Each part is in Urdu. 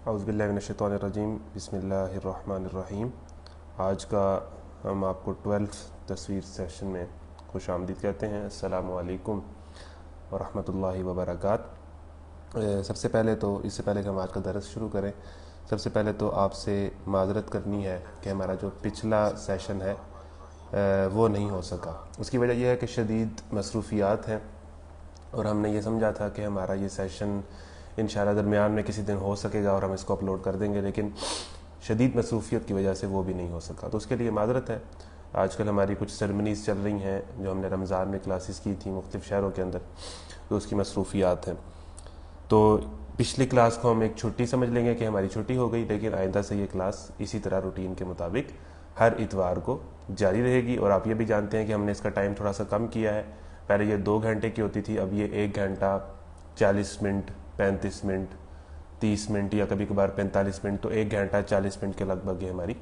اعوذ باللہ من الشیطان الرجیم بسم اللہ الرحمن الرحیم۔ آج کا ہم آپ کو 12 تصویر سیشن میں خوش آمدید کہتے ہیں۔ السلام علیکم ورحمۃ اللہ وبرکاتہ۔ سب سے پہلے تو اس سے پہلے کہ ہم آج کا درس شروع کریں، سب سے پہلے تو آپ سے معذرت کرنی ہے کہ ہمارا جو پچھلا سیشن ہے وہ نہیں ہو سکا۔ اس کی وجہ یہ ہے کہ شدید مصروفیات ہیں، اور ہم نے یہ سمجھا تھا کہ ہمارا یہ سیشن انشاءاللہ درمیان میں کسی دن ہو سکے گا اور ہم اس کو اپلوڈ کر دیں گے، لیکن شدید مصروفیت کی وجہ سے وہ بھی نہیں ہو سکا، تو اس کے لیے معذرت ہے۔ آج کل ہماری کچھ سرمنیز چل رہی ہیں جو ہم نے رمضان میں کلاسز کی تھیں مختلف شہروں کے اندر، تو اس کی مصروفیات ہیں۔ تو پچھلی کلاس کو ہم ایک چھٹی سمجھ لیں گے کہ ہماری چھٹی ہو گئی، لیکن آئندہ سے یہ کلاس اسی طرح روٹین کے مطابق ہر اتوار کو جاری رہے گی۔ اور آپ یہ بھی جانتے ہیں کہ ہم نے اس کا ٹائم تھوڑا سا کم کیا ہے، پہلے یہ 2 گھنٹے کی ہوتی تھی، اب یہ 1 گھنٹہ 40 منٹ 35 منٹ 30 منٹ یا کبھی کبھار 45 منٹ، تو 1 گھنٹہ 40 منٹ کے لگ بھگ یہ ہماری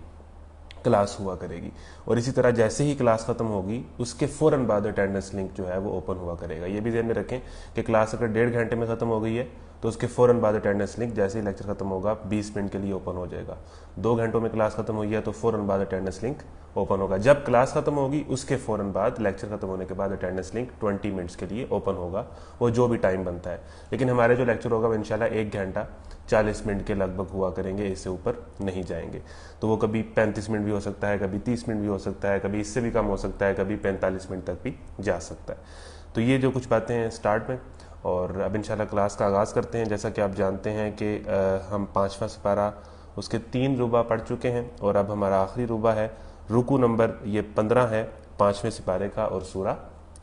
کلاس ہوا کرے گی۔ اور اسی طرح جیسے ہی کلاس ختم ہوگی اس کے فوراً بعد اٹینڈنس لنک جو ہے وہ اوپن ہوا کرے گا۔ یہ بھی ذہن میں رکھیں کہ کلاس اگر 1.5 گھنٹے میں ختم ہو گئی ہے تو اس کے فوراً بعد اٹینڈنس لنک جیسے ہی لیکچر ختم ہوگا 20 منٹ کے لیے اوپن ہو جائے گا۔ 2 گھنٹوں میں کلاس ختم ہوئی ہے تو فوراً بعد اٹینڈنس لنک اوپن ہوگا۔ جب کلاس ختم ہوگی اس کے فوراً بعد لیکچر ختم ہونے کے بعد اٹینڈنس لنک 20 منٹس کے لیے اوپن ہوگا، وہ جو بھی ٹائم بنتا ہے۔ لیکن ہمارے جو لیکچر ہوگا وہ انشاءاللہ 1 گھنٹہ 40 منٹ کے لگ بھگ ہوا کریں گے، اس سے اوپر نہیں جائیں گے۔ تو وہ کبھی 35 منٹ بھی ہو سکتا ہے، کبھی 30 منٹ بھی ہو سکتا ہے، کبھی اس سے بھی کم ہو سکتا ہے، کبھی 45 منٹ تک بھی جا سکتا ہے۔ تو یہ جو کچھ باتیں ہیں سٹارٹ میں، اور اب انشاءاللہ کلاس کا آغاز کرتے ہیں۔ جیسا کہ آپ جانتے ہیں کہ ہم 5واں سپارہ اس کے 3 ربع پڑھ چکے ہیں، اور اب ہمارا آخری ربع ہے، رکوع نمبر یہ 15 ہے 5ویں سپارے کا، اور سورہ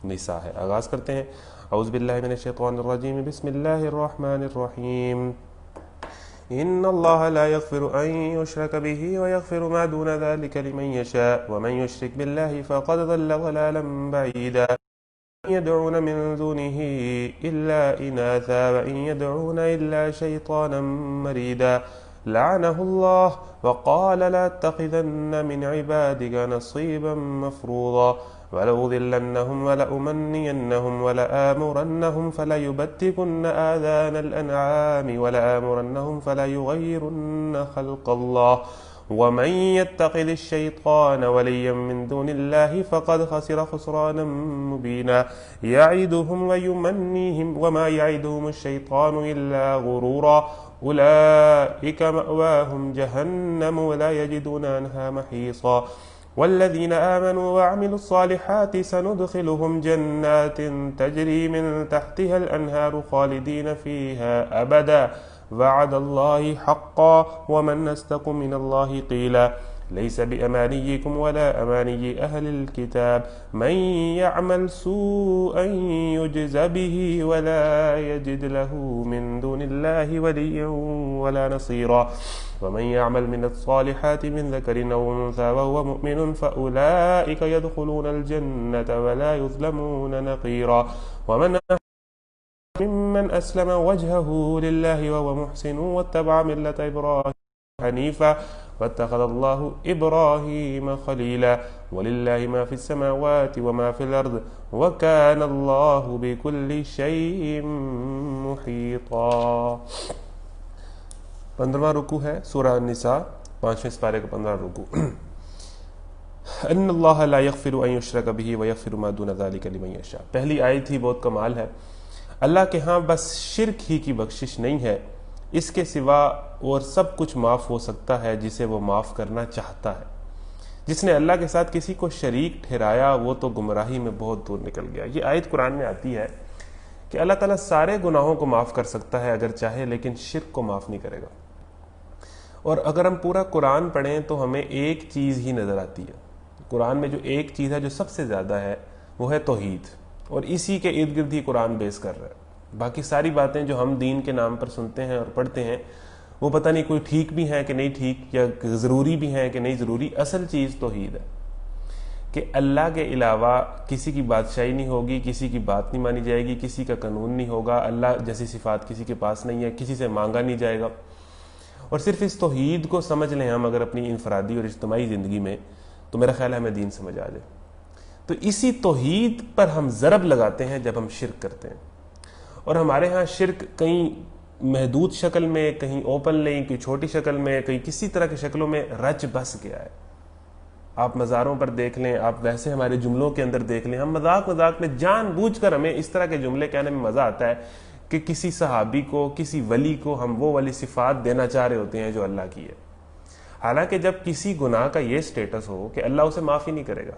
نساء ہے۔ آغاز کرتے ہیں۔ اعوذ باللہ من الشیطان الرجیم بسم اللہ الرحمن الرحیم۔ ان اللہ لا یغفر ان یشرک به ویغفر ما دون ذلك لمن یشاء ومن یشرک باللہ فقد ضل ضلالا بعیدا۔ يدعون من دونه إلا إناثا وإن يدعون إلا شيطانا مريدا لعنه الله وقال لأتخذن من عبادك نصيبا مفروضا ولأضلنهم ولأمنينهم ولآمرنهم فليبتكن آذان الأنعام ولآمرنهم فليغيرن خلق الله ومن يتخذ الشيطان وليا من دون الله فقد خسر خسرانا مبينا يعدهم ويمنيهم وما يعدهم الشيطان إلا غرورا أولئك مأواهم جهنم ولا يجدون عنها محيصا والذين آمنوا وعملوا الصالحات سندخلهم جنات تجري من تحتها الأنهار خالدين فيها أبدا وعد الله حقا ومن أصدق من الله قيلا ليس بأمانيكم ولا أماني أهل الكتاب من يعمل سوءا يجز به ولا يجد له من دون الله وليا ولا نصيرا ومن يعمل من الصالحات من ذكر أو أنثى وهو مؤمن فأولئك يدخلون الجنة ولا يظلمون نقيرا ومن ممن أسلم وجهه لله وهو محسن واتبع ملة إبراهيم حنيفا واتخذ الله إبراهيم خليلا ولله ما في السماوات وما في الأرض وكان الله بكل شيء محيطا۔ 15واں رکوع ہے سورہ النساء، 5ویں سپارے کا 15واں رکوع۔ ان اللہ لا یغفر ان یشرک به ویغفر ما دون ذلک لمن یشاء۔ پہلی آیت ہی بہت کمال ہے۔ اللہ کے ہاں بس شرک ہی کی بخشش نہیں ہے، اس کے سوا اور سب کچھ معاف ہو سکتا ہے جسے وہ معاف کرنا چاہتا ہے۔ جس نے اللہ کے ساتھ کسی کو شریک ٹھہرایا وہ تو گمراہی میں بہت دور نکل گیا۔ یہ آیت قرآن میں آتی ہے کہ اللہ تعالیٰ سارے گناہوں کو معاف کر سکتا ہے اگر چاہے، لیکن شرک کو معاف نہیں کرے گا۔ اور اگر ہم پورا قرآن پڑھیں تو ہمیں ایک چیز ہی نظر آتی ہے۔ قرآن میں جو ایک چیز ہے جو سب سے زیادہ ہے وہ ہے توحید، اور اسی کے ارد گرد ہی قرآن بیس کر رہا ہے۔ باقی ساری باتیں جو ہم دین کے نام پر سنتے ہیں اور پڑھتے ہیں وہ پتہ نہیں کوئی ٹھیک بھی ہیں کہ نہیں ٹھیک، یا ضروری بھی ہیں کہ نہیں ضروری۔ اصل چیز توحید ہے کہ اللہ کے علاوہ کسی کی بادشاہی نہیں ہوگی، کسی کی بات نہیں مانی جائے گی، کسی کا قانون نہیں ہوگا، اللہ جیسی صفات کسی کے پاس نہیں ہے، کسی سے مانگا نہیں جائے گا۔ اور صرف اس توحید کو سمجھ لیں ہم اگر اپنی انفرادی اور اجتماعی زندگی میں، تو میرا خیال ہے ہمیں دین سمجھ آ جائے۔ تو اسی توحید پر ہم ضرب لگاتے ہیں جب ہم شرک کرتے ہیں، اور ہمارے ہاں شرک کئی محدود شکل میں، کہیں اوپن نہیں، کہیں چھوٹی شکل میں، کہیں کسی طرح کی شکلوں میں رچ بس گیا ہے۔ آپ مزاروں پر دیکھ لیں، آپ ویسے ہمارے جملوں کے اندر دیکھ لیں، ہم مذاق میں جان بوجھ کر ہمیں اس طرح کے جملے کہنے میں مزہ آتا ہے کہ کسی صحابی کو، کسی ولی کو ہم وہ والی صفات دینا چاہ رہے ہوتے ہیں جو اللہ کی ہے، حالانکہ جب کسی گناہ کا یہ سٹیٹس ہو کہ اللہ اسے معاف ہی نہیں کرے گا،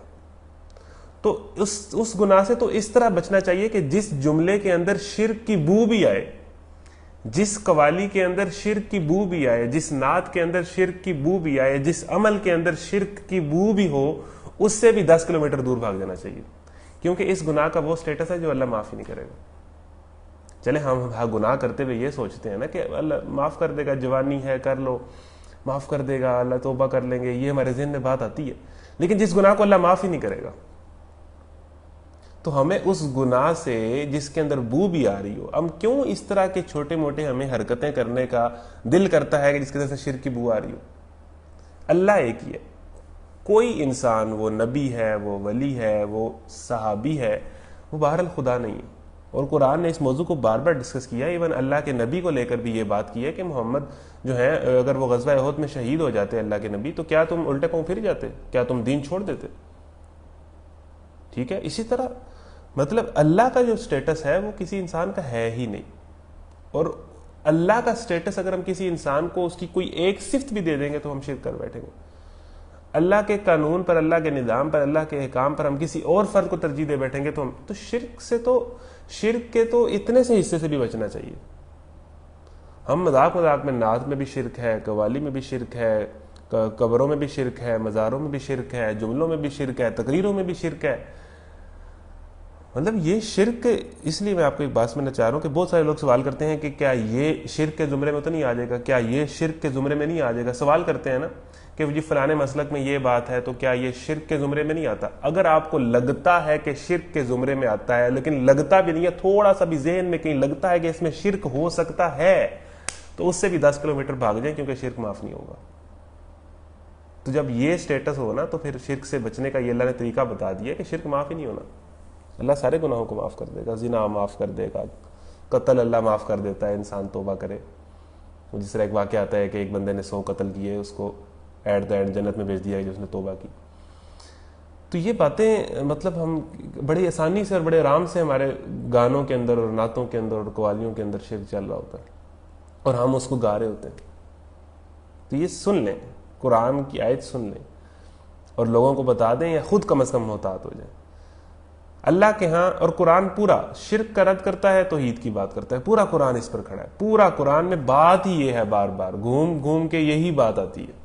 تو اس گناہ سے تو اس طرح بچنا چاہیے کہ جس جملے کے اندر شرک کی بو بھی آئے، جس قوالی کے اندر شرک کی بو بھی آئے، جس نعت کے اندر شرک کی بو بھی آئے، جس عمل کے اندر شرک کی بو بھی ہو، اس سے بھی 10 کلومیٹر دور بھاگ جانا چاہیے، کیونکہ اس گناہ کا وہ سٹیٹس ہے جو اللہ معاف ہی نہیں کرے گا۔ چلے ہم گناہ کرتے ہوئے یہ سوچتے ہیں نا کہ اللہ معاف کر دے گا، جوانی ہے کر لو، معاف کر دے گا، اللہ توبہ کر لیں گے، یہ ہمارے ذہن میں بات آتی ہے، لیکن جس گناہ کو اللہ معاف ہی نہیں کرے گا، تو ہمیں اس گناہ سے جس کے اندر بو بھی آ رہی ہو، ہم کیوں اس طرح کے چھوٹے موٹے ہمیں حرکتیں کرنے کا دل کرتا ہے کہ جس کے اندر سے شرک کی بو آ رہی ہو؟ اللہ ایک ہی ہے، کوئی انسان، وہ نبی ہے، وہ ولی ہے، وہ صحابی ہے، وہ بہرحال خدا نہیں ہے۔ اور قرآن نے اس موضوع کو بار بار ڈسکس کیا، ایون اللہ کے نبی کو لے کر بھی یہ بات کی ہے کہ محمد جو ہے اگر وہ غزوہ احد میں شہید ہو جاتے اللہ کے نبی، تو کیا تم الٹے پاؤں پھر جاتے؟ کیا تم دین چھوڑ دیتے؟ ٹھیک ہے، اسی طرح مطلب اللہ کا جو سٹیٹس ہے وہ کسی انسان کا ہے ہی نہیں، اور اللہ کا سٹیٹس اگر ہم کسی انسان کو اس کی کوئی ایک صفت بھی دے دیں گے تو ہم شرک کر بیٹھیں گے۔ اللہ کے قانون پر، اللہ کے نظام پر، اللہ کے احکام پر ہم کسی اور فرد کو ترجیح دے بیٹھیں گے تو ہم تو شرک کے تو اتنے سے حصے سے بھی بچنا چاہیے۔ ہم مذاق میں نعت میں بھی شرک ہے، قوالی میں بھی شرک ہے، قبروں میں بھی شرک ہے، مزاروں میں بھی شرک ہے، جملوں میں بھی شرک ہے، تقریروں میں بھی شرک ہے۔ مطلب یہ شرک، اس لیے میں آپ کو ایک بات سمجھنا چاہ رہا ہوں کہ بہت سارے لوگ سوال کرتے ہیں کہ کیا یہ شرک کے زمرے میں تو نہیں آ جائے گا، کیا یہ شرک کے زمرے میں نہیں آ جائے گا؟ سوال کرتے ہیں نا کہ جی فلانے مسلک میں یہ بات ہے تو کیا یہ شرک کے زمرے میں نہیں آتا؟ اگر آپ کو لگتا ہے کہ شرک کے زمرے میں آتا ہے، لیکن لگتا بھی نہیں ہے، تھوڑا سا بھی ذہن میں کہیں لگتا ہے کہ اس میں شرک ہو سکتا ہے، تو اس سے بھی 10 کلومیٹر بھاگ جائیں، کیونکہ شرک معاف نہیں ہوگا۔ تو جب یہ سٹیٹس ہو نا، تو پھر شرک سے بچنے کا یہ اللہ نے طریقہ بتا دیا کہ شرک معاف ہی نہیں ہونا۔ اللہ سارے گناہوں کو معاف کر دے گا، زنا معاف کر دے گا، قتل اللہ معاف کر دیتا ہے، انسان توبہ کرے۔ جس طرح ایک واقعہ آتا ہے کہ ایک بندے نے 100 قتل کیے، اس کو ایٹ دا اینڈ جنت میں بھیج دیا جس نے توبہ کی۔ تو یہ باتیں مطلب ہم بڑی آسانی سے اور بڑے آرام سے ہمارے گانوں کے اندر اور نعتوں کے اندر اور قوالیوں کے اندر شرک چل رہا ہوتا ہے اور ہم اس کو گا رہے ہوتے ہیں۔ تو یہ سن لیں، قرآن کی آیت سن لیں اور لوگوں کو بتا دیں، یا خود کم از کم محتاط ہو جائیں۔ اللہ کے ہاں، اور قرآن پورا شرک کا رد کرتا ہے، توحید کی بات کرتا ہے، پورا قرآن اس پر کھڑا ہے۔ پورا قرآن میں بات ہی یہ ہے، بار بار گھوم گھوم کے یہی بات آتی ہے۔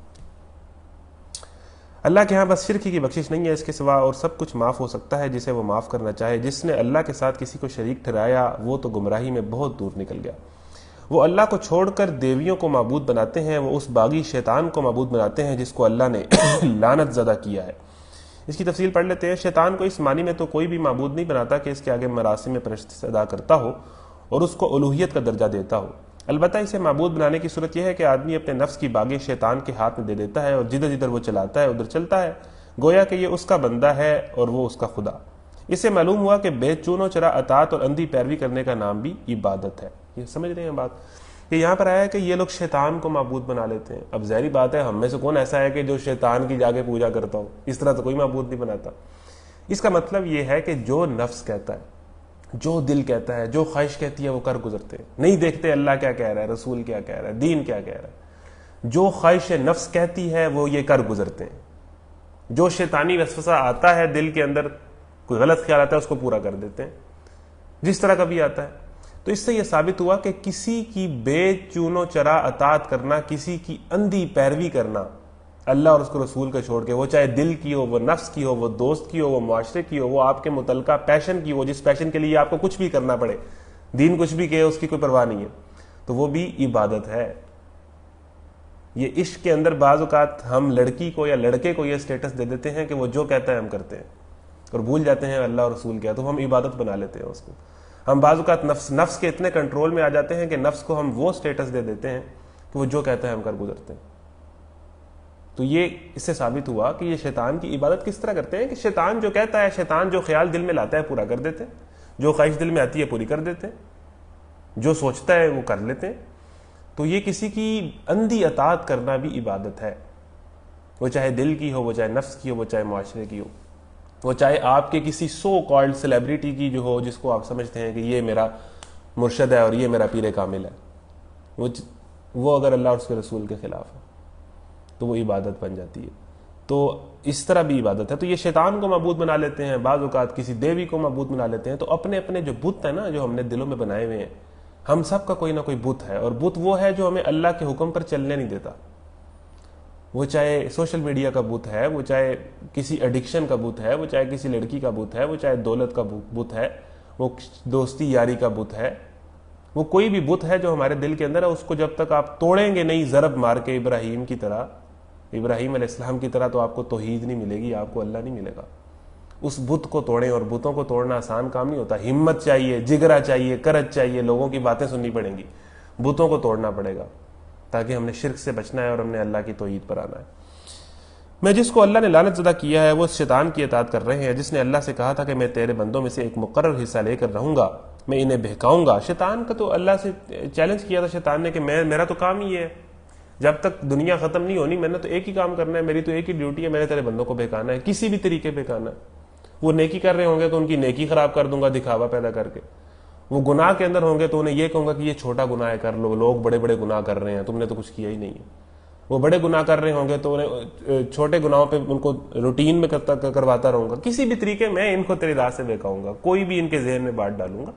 اللہ کے ہاں بس شرک کی بخشش نہیں ہے، اس کے سوا اور سب کچھ معاف ہو سکتا ہے جسے وہ معاف کرنا چاہے۔ جس نے اللہ کے ساتھ کسی کو شریک ٹھہرایا وہ تو گمراہی میں بہت دور نکل گیا۔ وہ اللہ کو چھوڑ کر دیویوں کو معبود بناتے ہیں، وہ اس باغی شیطان کو معبود بناتے ہیں جس کو اللہ نے لعنت زدہ کیا ہے۔ اس کی تفصیل پڑھ لیتے ہیں۔ شیطان کو اس معنی میں تو کوئی بھی معبود نہیں بناتا کہ اس کے آگے مراسم میں پرستش ادا کرتا ہو اور اس کو الوہیت کا درجہ دیتا ہو، البتہ اسے معبود بنانے کی صورت یہ ہے کہ آدمی اپنے نفس کی باغیں شیطان کے ہاتھ میں دے دیتا ہے اور جدھر جدھر وہ چلاتا ہے ادھر چلتا ہے، گویا کہ یہ اس کا بندہ ہے اور وہ اس کا خدا۔ اس سے معلوم ہوا کہ بے چون و چرا اطاعت اور اندھی پیروی کرنے کا نام بھی عبادت ہے۔ یہ سمجھ رہے ہیں بات کہ یہاں پر آیا ہے کہ یہ لوگ شیطان کو معبود بنا لیتے ہیں۔ اب ظاہری بات ہے، ہم میں سے کون ایسا ہے کہ جو شیطان کی جا کے پوجا کرتا ہو؟ اس طرح تو کوئی معبود نہیں بناتا۔ اس کا مطلب یہ ہے کہ جو نفس کہتا ہے، جو دل کہتا ہے، جو خواہش کہتی ہے وہ کر گزرتے ہیں، نہیں دیکھتے اللہ کیا کہہ رہا ہے، رسول کیا کہہ رہا ہے، دین کیا کہہ رہا ہے۔ جو خواہش نفس کہتی ہے وہ یہ کر گزرتے ہیں۔ جو شیطانی وسوسہ آتا ہے دل کے اندر، کوئی غلط خیال آتا ہے، اس کو پورا کر دیتے ہیں جس طرح کا بھی آتا ہے۔ تو اس سے یہ ثابت ہوا کہ کسی کی بے چون و چرا اطاعت کرنا، کسی کی اندھی پیروی کرنا اللہ اور اس کو رسول کا چھوڑ کے، وہ چاہے دل کی ہو، وہ نفس کی ہو، وہ دوست کی ہو، وہ معاشرے کی ہو، وہ آپ کے متعلقہ پیشن کی ہو، جس پیشن کے لیے آپ کو کچھ بھی کرنا پڑے، دین کچھ بھی کہے اس کی کوئی پرواہ نہیں ہے، تو وہ بھی عبادت ہے۔ یہ عشق کے اندر بعض اوقات ہم لڑکی کو یا لڑکے کو یہ سٹیٹس دے دیتے ہیں کہ وہ جو کہتا ہے ہم کرتے ہیں، اور بھول جاتے ہیں اللہ اور رسول کیا، تو ہم عبادت بنا لیتے ہیں اس کو۔ ہم بعض اوقات نفس کے اتنے کنٹرول میں آ جاتے ہیں کہ نفس کو ہم وہ سٹیٹس دے دیتے ہیں کہ وہ جو کہتا ہے ہم کر گزرتے ہیں۔ تو یہ اس سے ثابت ہوا کہ یہ شیطان کی عبادت کس طرح کرتے ہیں کہ شیطان جو کہتا ہے، شیطان جو خیال دل میں لاتا ہے پورا کر دیتے ہیں، جو خواہش دل میں آتی ہے پوری کر دیتے ہیں، جو سوچتا ہے وہ کر لیتے ہیں۔ تو یہ کسی کی اندھی اطاعت کرنا بھی عبادت ہے، وہ چاہے دل کی ہو، وہ چاہے نفس کی ہو، وہ چاہے معاشرے کی ہو، وہ چاہے آپ کے کسی سو کالڈ سیلیبریٹی کی جو ہو، جس کو آپ سمجھتے ہیں کہ یہ میرا مرشد ہے اور یہ میرا پیر کامل ہے، وہ اگر اللہ اور اس کے رسول کے خلاف ہے تو وہ عبادت بن جاتی ہے۔ تو اس طرح بھی عبادت ہے۔ تو یہ شیطان کو معبود بنا لیتے ہیں، بعض اوقات کسی دیوی کو معبود بنا لیتے ہیں۔ تو اپنے اپنے جو بت ہیں نا، جو ہم نے دلوں میں بنائے ہوئے ہیں، ہم سب کا کوئی نہ کوئی بت ہے، اور بت وہ ہے جو ہمیں اللہ کے حکم پر چلنے نہیں دیتا۔ وہ چاہے سوشل میڈیا کا بت ہے، وہ چاہے کسی ایڈکشن کا بت ہے، وہ چاہے کسی لڑکی کا بت ہے، وہ چاہے دولت کا بت ہے، وہ دوستی یاری کا بت ہے، وہ کوئی بھی بت ہے جو ہمارے دل کے اندر ہے، اس کو جب تک آپ توڑیں گے نہیں ضرب مار کے ابراہیم کی طرح، ابراہیم علیہ السلام کی طرح، تو آپ کو توحید نہیں ملے گی، آپ کو اللہ نہیں ملے گا۔ اس بت کو توڑیں، اور بتوں کو توڑنا آسان کام نہیں ہوتا، ہمت چاہیے، جگرا چاہیے، کرج چاہیے، لوگوں کی باتیں سننی پڑیں گی، بتوں کو توڑنا پڑے گا، تاکہ ہم نے شرک سے بچنا ہے اور ہم نے اللہ کی توحید پر آنا ہے۔ میں جس کو اللہ نے لعنت زدہ کیا ہے وہ شیطان کی اطاعت کر رہے ہیں، جس نے اللہ سے کہا تھا کہ میں تیرے بندوں میں سے ایک مقرر حصہ لے کر رہوں گا، میں انہیں بہکاؤں گا۔ شیطان کا تو اللہ سے چیلنج کیا تھا شیطان نے کہ میرا تو کام ہی ہے، جب تک دنیا ختم نہیں ہونی میں نے تو ایک ہی کام کرنا ہے، میری تو ایک ہی ڈیوٹی ہے، میں نے تیرے بندوں کو بہکانا ہے، کسی بھی طریقے بہکانا ہے۔ وہ نیکی کر رہے ہوں گے تو ان کی نیکی خراب کر دوں گا دکھاوا پیدا کر کے، وہ گناہ کے اندر ہوں گے تو انہیں یہ کہوں گا کہ یہ چھوٹا گناہ ہے، کر لو، لوگ بڑے بڑے گناہ کر رہے ہیں، تم نے تو کچھ کیا ہی نہیں ہے۔ وہ بڑے گناہ کر رہے ہوں گے تو انہیں چھوٹے گناہوں پہ ان کو روٹین میں کرواتا رہوں گا، کسی بھی طریقے میں ان کو تیری راہ سے بہکاؤں گا، کوئی بھی ان کے ذہن میں بات ڈالوں گا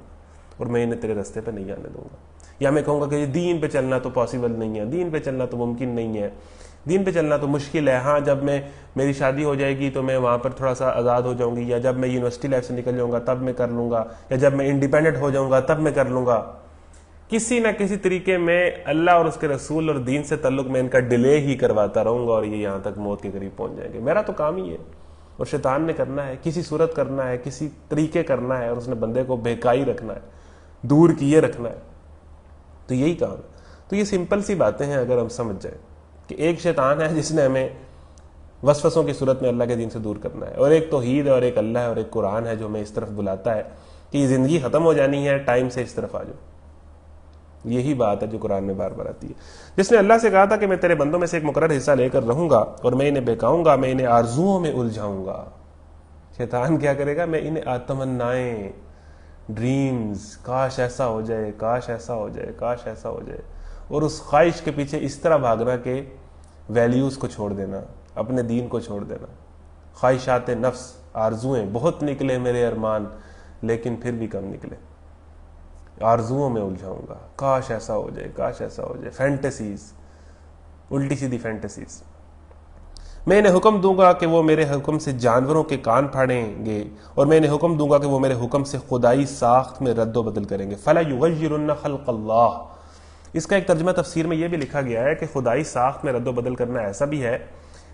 اور میں انہیں تیرے راستے پہ نہیں جانے دوں گا۔ یا میں کہوں گا کہ دین پہ چلنا تو پاسبل نہیں ہے، دین پہ چلنا تو ممکن نہیں ہے، دین پہ چلنا تو مشکل ہے، ہاں جب میری شادی ہو جائے گی تو میں وہاں پر تھوڑا سا آزاد ہو جاؤں گی، یا جب میں یونیورسٹی لائف سے نکل جاؤں گا تب میں کر لوں گا، یا جب میں انڈیپینڈنٹ ہو جاؤں گا تب میں کر لوں گا۔ کسی نہ کسی طریقے میں اللہ اور اس کے رسول اور دین سے تعلق میں ان کا ڈیلے ہی کرواتا رہوں گا، اور یہ یہاں تک موت کے قریب پہنچ جائیں گے۔ میرا تو کام ہی ہے، اور شیطان نے کرنا ہے، کسی صورت کرنا ہے، کسی طریقے کرنا ہے، اور اس نے بندے کو بہکائی رکھنا ہے، دور کیے رکھنا ہے، تو یہی کام ہے۔ تو یہ سمپل سی باتیں ہیں اگر ہم سمجھ جائیں کہ ایک شیطان ہے جس نے ہمیں وسوسوں کی صورت میں اللہ کے دین سے دور کرنا ہے، اور ایک توحید ہے، اور ایک اللہ ہے، اور ایک قرآن ہے جو ہمیں اس طرف بلاتا ہے کہ یہ زندگی ختم ہو جانی ہے، ٹائم سے اس طرف آ جاؤ۔ یہی بات ہے جو قرآن میں بار بار آتی ہے۔ جس نے اللہ سے کہا تھا کہ میں تیرے بندوں میں سے ایک مقرر حصہ لے کر رہوں گا اور میں انہیں بہکاؤں گا، میں انہیں آرزوؤں میں الجھاؤں گا۔ شیطان کیا کرے گا؟ میں انہیں تمنائیں، ڈریمز، کاش ایسا ہو جائے، کاش ایسا ہو جائے، کاش ایسا ہو جائے، اور اس خواہش کے پیچھے اس طرح بھاگنا کہ ویلیوز کو چھوڑ دینا، اپنے دین کو چھوڑ دینا۔ خواہشات نفس، آرزویں، بہت نکلے میرے ارمان لیکن پھر بھی کم نکلے، آرزوؤں میں الجھاؤں گا، کاش ایسا ہو جائے، کاش ایسا ہو جائے، فینٹیسیز، الٹی سیدھی فینٹیسیز۔ میں انہیں حکم دوں گا کہ وہ میرے حکم سے جانوروں کے کان پھاڑیں گے، اور میں انہیں حکم دوں گا کہ وہ میرے حکم سے خدائی ساخت میں رد و بدل کریں گے۔ فَلَا يُغَيِّرُنَّ خَلْقَ اللَّهِ، اس کا ایک ترجمہ تفسیر میں یہ بھی لکھا گیا ہے کہ خدائی ساخت میں رد و بدل کرنا ایسا بھی ہے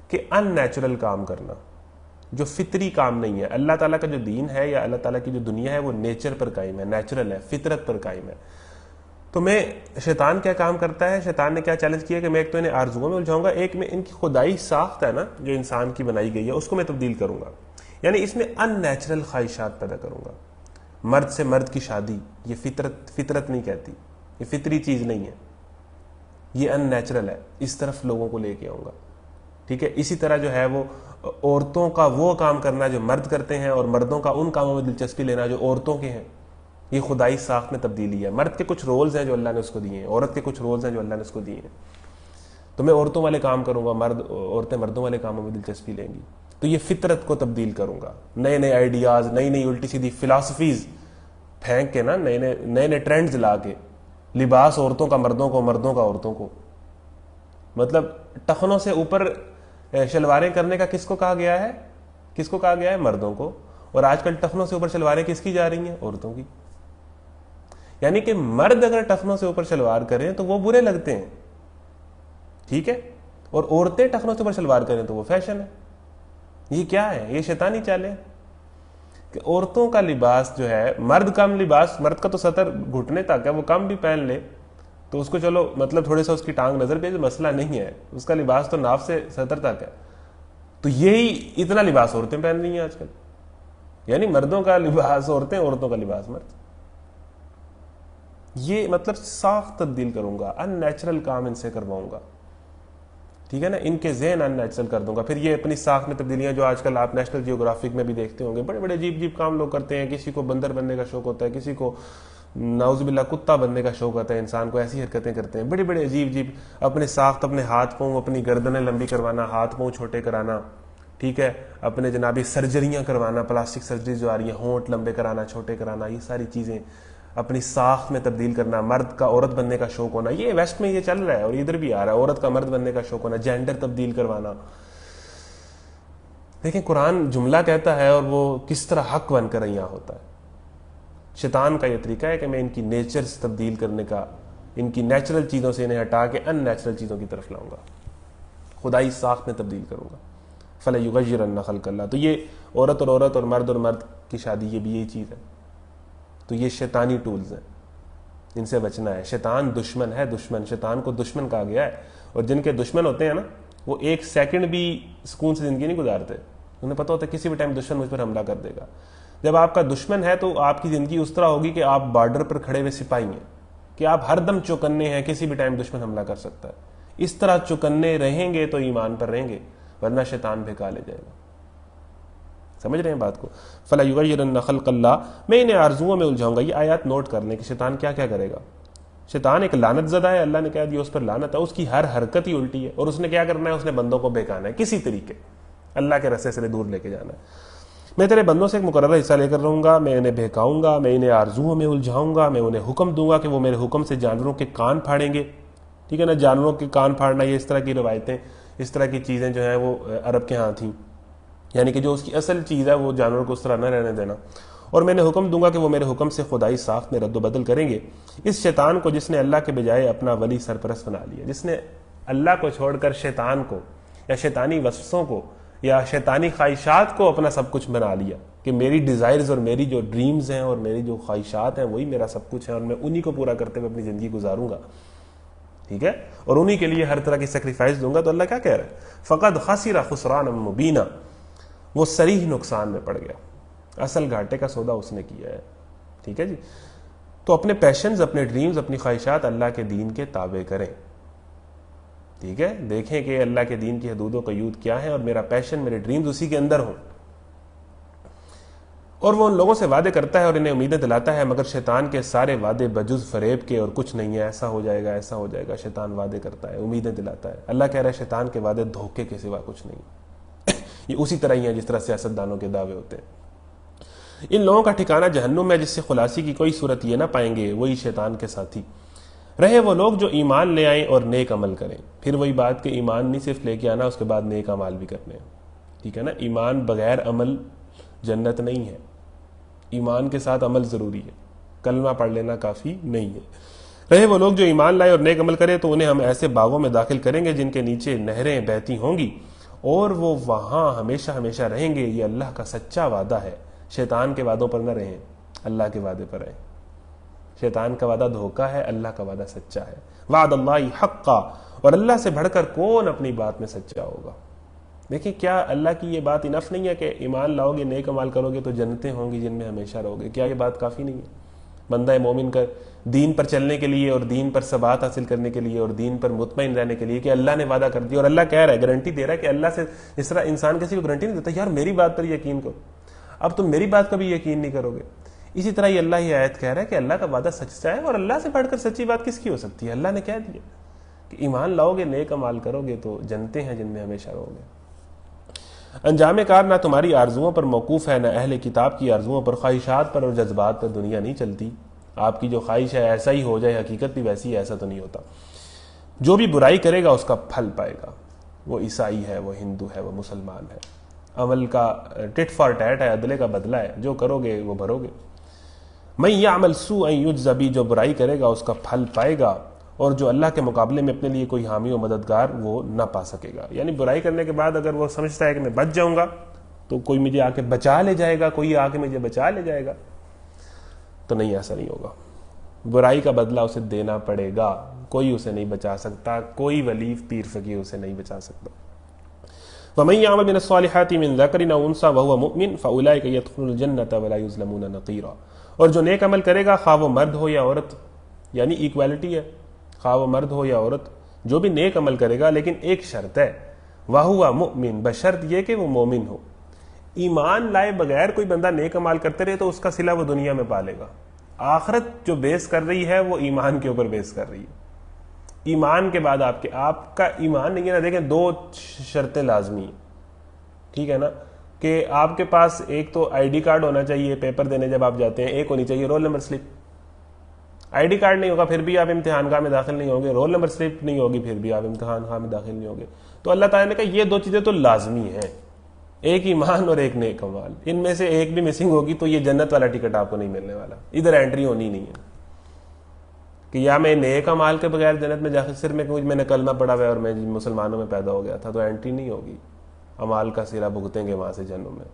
کہ ان نیچرل کام کرنا، جو فطری کام نہیں ہے۔ اللہ تعالیٰ کا جو دین ہے یا اللہ تعالیٰ کی جو دنیا ہے وہ نیچر پر قائم ہے، نیچرل ہے، فطرت پر قائم ہے۔ تو میں شیطان کیا کام کرتا ہے؟ شیطان نے کیا چیلنج کیا کہ میں ایک تو انہیں آرزوؤں میں الجھاؤں گا، ایک میں ان کی خدائی ساخت ہے نا جو انسان کی بنائی گئی ہے اس کو میں تبدیل کروں گا، یعنی اس میں ان نیچرل خواہشات پیدا کروں گا۔ مرد سے مرد کی شادی، یہ فطرت نہیں کہتی، یہ فطری چیز نہیں ہے، یہ ان نیچرل ہے، اس طرف لوگوں کو لے کے آؤں گا، ٹھیک ہے۔ اسی طرح جو ہے وہ عورتوں کا وہ کام کرنا جو مرد کرتے ہیں، اور مردوں کا ان کاموں میں دلچسپی لینا جو عورتوں کے ہیں، یہ خدائی ساخت میں تبدیلی ہے۔ مرد کے کچھ رولز ہیں جو اللہ نے اس کو دیے ہیں، عورت کے کچھ رولز ہیں جو اللہ نے اس کو دیے ہیں، تو میں عورتوں والے کام کروں گا، عورتیں مردوں والے کاموں میں دلچسپی لیں گی، تو یہ فطرت کو تبدیل کروں گا۔ نئے نئے آئیڈیاز، نئی نئی الٹی سیدھی فلاسفیز پھینک کے نا، نئے نئے ٹرینڈز لا کے، لباس عورتوں کا مردوں کو، مردوں کا عورتوں کو، مطلب ٹخنوں سے اوپر شلواریں کرنے کا کس کو کہا گیا ہے؟ کس کو کہا گیا ہے؟ مردوں کو، اور آج کل ٹخنوں سے اوپر شلواریں کس کی جا رہی ہیں؟ عورتوں کی۔ یعنی کہ مرد اگر ٹخنوں سے اوپر شلوار کریں تو وہ برے لگتے ہیں، ٹھیک ہے، اور عورتیں ٹخنوں سے اوپر شلوار کریں تو وہ فیشن ہے۔ یہ کیا ہے؟ یہ شیطانی چالیں کہ عورتوں کا لباس جو ہے، مرد کم لباس، مرد کا تو سطر گھٹنے تک ہے، وہ کم بھی پہن لے تو اس کو چلو مطلب تھوڑے سا اس کی ٹانگ نظر پہ مسئلہ نہیں ہے، اس کا لباس تو ناف سے سطر تک ہے، تو یہی اتنا لباس عورتیں پہن رہی ہیں آج کل، یعنی مردوں کا لباس عورتیں، عورتوں کا لباس مرد۔ یہ مطلب ساخت تبدیل کروں گا، ان نیچرل کام ان سے کرواؤں گا، ٹھیک ہے نا، ان کے ذہن ان نیچرل کر دوں گا. پھر یہ اپنی ساخت میں تبدیلیاں جو آج کل آپ نیشنل جیوگرافک میں بھی دیکھتے ہوں گے، بڑے بڑے عجیب عجیب کام لوگ کرتے ہیں. کسی کو بندر بننے کا شوق ہوتا ہے، کسی کو نعوذ باللہ کتا بننے کا شوق ہوتا ہے، انسان کو ایسی حرکتیں کرتے ہیں بڑے بڑے عجیب عجیب. اپنے ساخت، اپنے ہاتھ پاؤں، اپنی گردنیں لمبی کروانا، ہاتھ پاؤں چھوٹے کرانا، ٹھیک ہے، اپنے جنابی سرجریاں کروانا، پلاسٹک سرجری جو آ رہی ہیں، ہونٹ لمبے کرانا، چھوٹے کرانا، یہ ساری چیزیں اپنی ساخت میں تبدیل کرنا. مرد کا عورت بننے کا شوق ہونا، یہ ویسٹ میں یہ چل رہا ہے اور ادھر بھی آ رہا ہے. عورت کا مرد بننے کا شوق ہونا، جینڈر تبدیل کروانا. دیکھیں قرآن جملہ کہتا ہے اور وہ کس طرح حق بن کر یہاں ہوتا ہے. شیطان کا یہ طریقہ ہے کہ میں ان کی نیچر سے تبدیل کرنے کا، ان کی نیچرل چیزوں سے انہیں ہٹا کے ان نیچرل چیزوں کی طرف لاؤں گا، خدائی ساخت میں تبدیل کروں گا. فَلَيُغَيِّرَنَّ خَلْقَ اللَّهِ. تو یہ عورت اور عورت اور مرد کی شادی، یہ بھی یہی چیز ہے. تو یہ شیطانی ٹولز ہیں، ان سے بچنا ہے. شیطان دشمن ہے، دشمن. شیطان کو دشمن کہا گیا ہے. اور جن کے دشمن ہوتے ہیں نا، وہ ایک سیکنڈ بھی سکون سے زندگی نہیں گزارتے. انہیں پتہ ہوتا ہے کسی بھی ٹائم دشمن مجھ پر حملہ کر دے گا. جب آپ کا دشمن ہے تو آپ کی زندگی اس طرح ہوگی کہ آپ بارڈر پر کھڑے ہوئے سپاہی ہیں، کہ آپ ہر دم چوکنے ہیں، کسی بھی ٹائم دشمن حملہ کر سکتا ہے. اس طرح چوکنے رہیں گے تو ایمان پر رہیں گے، ورنہ شیطان بھگا لے جائے گا. سمجھ رہے ہیں بات کو؟ فَلَا يُغَيِّرَنَّ خَلْقَ اللَّهِ. میں انہیں آرزوؤں میں الجھاؤں گا. یہ آیات نوٹ کر لیں کہ شیطان کیا کیا کرے گا. شیطان ایک لعنت زدہ ہے، اللہ نے کہہ دیا اس پر لعنت ہے. اس کی ہر حرکت ہی الٹی ہے، اور اس نے کیا کرنا ہے؟ اس نے بندوں کو بہکانا ہے کسی طریقے، اللہ کے رستے سے دور لے کے جانا ہے. میں تیرے بندوں سے ایک مقررہ حصہ لے کر رہوں گا، میں انہیں بہکاؤں گا، میں انہیں آرزوؤں میں الجھاؤں گا، میں انہیں حکم دوں گا کہ وہ میرے حکم سے جانوروں کے کان پھاڑیں گے. ٹھیک ہے نا، جانوروں کے کان پھاڑنا، یہ اس طرح کی روایتیں، اس طرح کی چیزیں جو ہیں وہ عرب کے ہاں تھیں. یعنی کہ جو اس کی اصل چیز ہے وہ جانوروں کو اس طرح نہ رہنے دینا. اور میں نے حکم دوں گا کہ وہ میرے حکم سے خدائی ساخت میں رد و بدل کریں گے. اس شیطان کو جس نے اللہ کے بجائے اپنا ولی سرپرست بنا لیا، جس نے اللہ کو چھوڑ کر شیطان کو یا شیطانی وسوسوں کو یا شیطانی خواہشات کو اپنا سب کچھ بنا لیا، کہ میری ڈیزائرز اور میری جو ڈریمز ہیں اور میری جو خواہشات ہیں وہی میرا سب کچھ ہے، اور میں انہی کو پورا کرتے ہوئے اپنی زندگی گزاروں گا. ٹھیک ہے، اور انہی کے لیے ہر طرح کی سیکریفائس دوں گا. تو اللہ کیا کہہ رہا ہے؟ فقد خسر خسرانا مبینا. وہ صریح نقصان میں پڑ گیا، اصل گھاٹے کا سودا اس نے کیا ہے. ٹھیک ہے جی. تو اپنے پیشنز، اپنے ڈریمز، اپنی خواہشات اللہ کے دین کے تابع کریں. ٹھیک ہے، دیکھیں کہ اللہ کے دین کی حدود و قیود کیا ہے، اور میرا پیشن، میرے ڈریمز اسی کے اندر ہوں. اور وہ ان لوگوں سے وعدے کرتا ہے اور انہیں امیدیں دلاتا ہے، مگر شیطان کے سارے وعدے بجز فریب کے اور کچھ نہیں ہے. ایسا ہو جائے گا، ایسا ہو جائے گا. شیطان وعدے کرتا ہے، امیدیں دلاتا ہے. اللہ کہہ رہا ہے شیطان کے وعدے دھوکے کے سوا کچھ نہیں. یہ اسی طرح ہی ہے جس طرح سیاست دانوں کے دعوے ہوتے ہیں. ان لوگوں کا ٹھکانہ جہنم ہے، جس سے خلاصی کی کوئی صورت یہ نہ پائیں گے. وہی شیطان کے ساتھی رہے وہ لوگ جو ایمان لے آئیں اور نیک عمل کریں. پھر وہی بات کہ ایمان نہیں صرف لے کے آنا، اس کے بعد نیک عمل بھی کرنے ہیں. ٹھیک ہے نا، ایمان بغیر عمل جنت نہیں ہے. ایمان کے ساتھ عمل ضروری ہے، کلمہ پڑھ لینا کافی نہیں ہے. رہے وہ لوگ جو ایمان لائے اور نیک عمل کرے تو انہیں ہم ایسے باغوں میں داخل کریں گے جن کے نیچے نہریں بہتی ہوں گی، اور وہ وہاں ہمیشہ ہمیشہ رہیں گے. یہ اللہ کا سچا وعدہ ہے. شیطان کے وعدوں پر نہ رہیں، اللہ کے وعدے پر رہیں. شیطان کا وعدہ دھوکہ ہے، اللہ کا وعدہ سچا ہے. وعد اللہ حقا. اور اللہ سے بڑھ کر کون اپنی بات میں سچا ہوگا. دیکھیں کیا اللہ کی یہ بات انف نہیں ہے کہ ایمان لاؤ گے، نیک عمل کرو گے تو جنتیں ہوں گی جن میں ہمیشہ رہو گے؟ کیا یہ بات کافی نہیں ہے بندہ مومن کا دین پر چلنے کے لیے اور دین پر ثبات حاصل کرنے کے لیے اور دین پر مطمئن رہنے کے لیے کہ اللہ نے وعدہ کر دیا اور اللہ کہہ رہا ہے، گارنٹی دے رہا ہے کہ اللہ سے اس طرح انسان کسی کو گارنٹی نہیں دیتا یار میری بات پر یقین کرو، اب تم میری بات کا بھی یقین نہیں کرو گے. اسی طرح یہ اللہ ہی آیت کہہ رہا ہے کہ اللہ کا وعدہ سچا ہے، اور اللہ سے بڑھ کر سچی بات کس کی ہو سکتی ہے؟ اللہ نے کہہ دیا کہ ایمان لاؤ گے، نیک اعمال کرو گے تو جنتیں ہیں جن میں ہمیشہ رہو گے. انجام کار نہ تمہاری آرزوؤں پر موقوف ہے، نہ اہل کتاب کی آرزوؤں پر. خواہشات پر اور جذبات پر دنیا نہیں چلتی. آپ کی جو خواہش ہے ایسا ہی ہو جائے، حقیقت بھی ویسی ہے، ایسا تو نہیں ہوتا. جو بھی برائی کرے گا اس کا پھل پائے گا. وہ عیسائی ہے، وہ ہندو ہے، وہ مسلمان ہے. عمل کا ٹٹ فار ٹیٹ ہے، عدلے کا بدلہ ہے. جو کرو گے وہ بھرو گے. من یعمل سوءا یجز بہ. جو برائی کرے گا اس کا پھل پائے گا، اور جو اللہ کے مقابلے میں اپنے لیے کوئی حامی و مددگار وہ نہ پا سکے گا. یعنی برائی کرنے کے بعد اگر وہ سمجھتا ہے کہ میں بچ جاؤں گا تو کوئی مجھے آ کے بچا لے جائے گا، کوئی آ کے مجھے بچا لے جائے گا، تو نہیں، ایسا نہیں ہوگا. برائی کا بدلہ اسے دینا پڑے گا. کوئی اسے نہیں بچا سکتا، کوئی ولی پیر فقیر اسے نہیں بچا سکتا. وَمَن يَعْمَلْ مِنَ الصَّالِحَاتِ مِن ذَكَرٍ أَوْ أُنثَىٰ وَهُوَ مُؤْمِنٌ فَأُولَٰئِكَ يَدْخُلُونَ الْجَنَّةَ وَلَا يُظْلَمُونَ نَقِيرًا. اور جو نیک عمل کرے گا، خواہ وہ مرد ہو یا عورت، یعنی ایکویلٹی ہے، خواہ وہ مرد ہو یا عورت، جو بھی نیک عمل کرے گا، لیکن ایک شرط ہے، وَهُوَ مُؤْمِن، بشرط یہ کہ وہ مومن ہو۔ ایمان لائے بغیر کوئی بندہ نیک عمل کرتے رہے تو اس کا صلہ وہ دنیا میں پالے گا، آخرت جو بیس کر رہی ہے وہ ایمان کے اوپر بیس کر رہی ہے۔ ایمان کے بعد آپ کا ایمان نہیں ہے نا، دیکھیں دو شرطیں لازمی ہیں، ٹھیک ہے نا، کہ آپ کے پاس ایک تو آئی ڈی کارڈ ہونا چاہیے پیپر دینے جب آپ جاتے ہیں، ایک ہونی چاہیے roll number slip. I D card نہیں ہوگا پھر بھی آپ امتحان گاہ میں داخل نہیں ہوں گے، رول نمبر سلپ نہیں ہوگی پھر بھی آپ امتحان گاہ میں داخل نہیں ہوں گے۔ تو اللہ تعالیٰ نے کہا یہ دو چیزیں تو لازمی ہیں، ایک ایمان اور ایک نیک عمل، ان میں سے ایک بھی مسنگ ہوگی تو یہ جنت والا ٹکٹ آپ کو نہیں ملنے والا، ادھر انٹری ہونی نہیں ہے کہ یا میں نیک اعمال کے بغیر جنت میں جا کے صرف میں نے کلمہ پڑھا ہوا ہے اور میں مسلمانوں میں پیدا ہو گیا تھا تو انٹری نہیں ہوگی، اعمال کا صلہ بھگتیں گے وہاں سے جہنم میں۔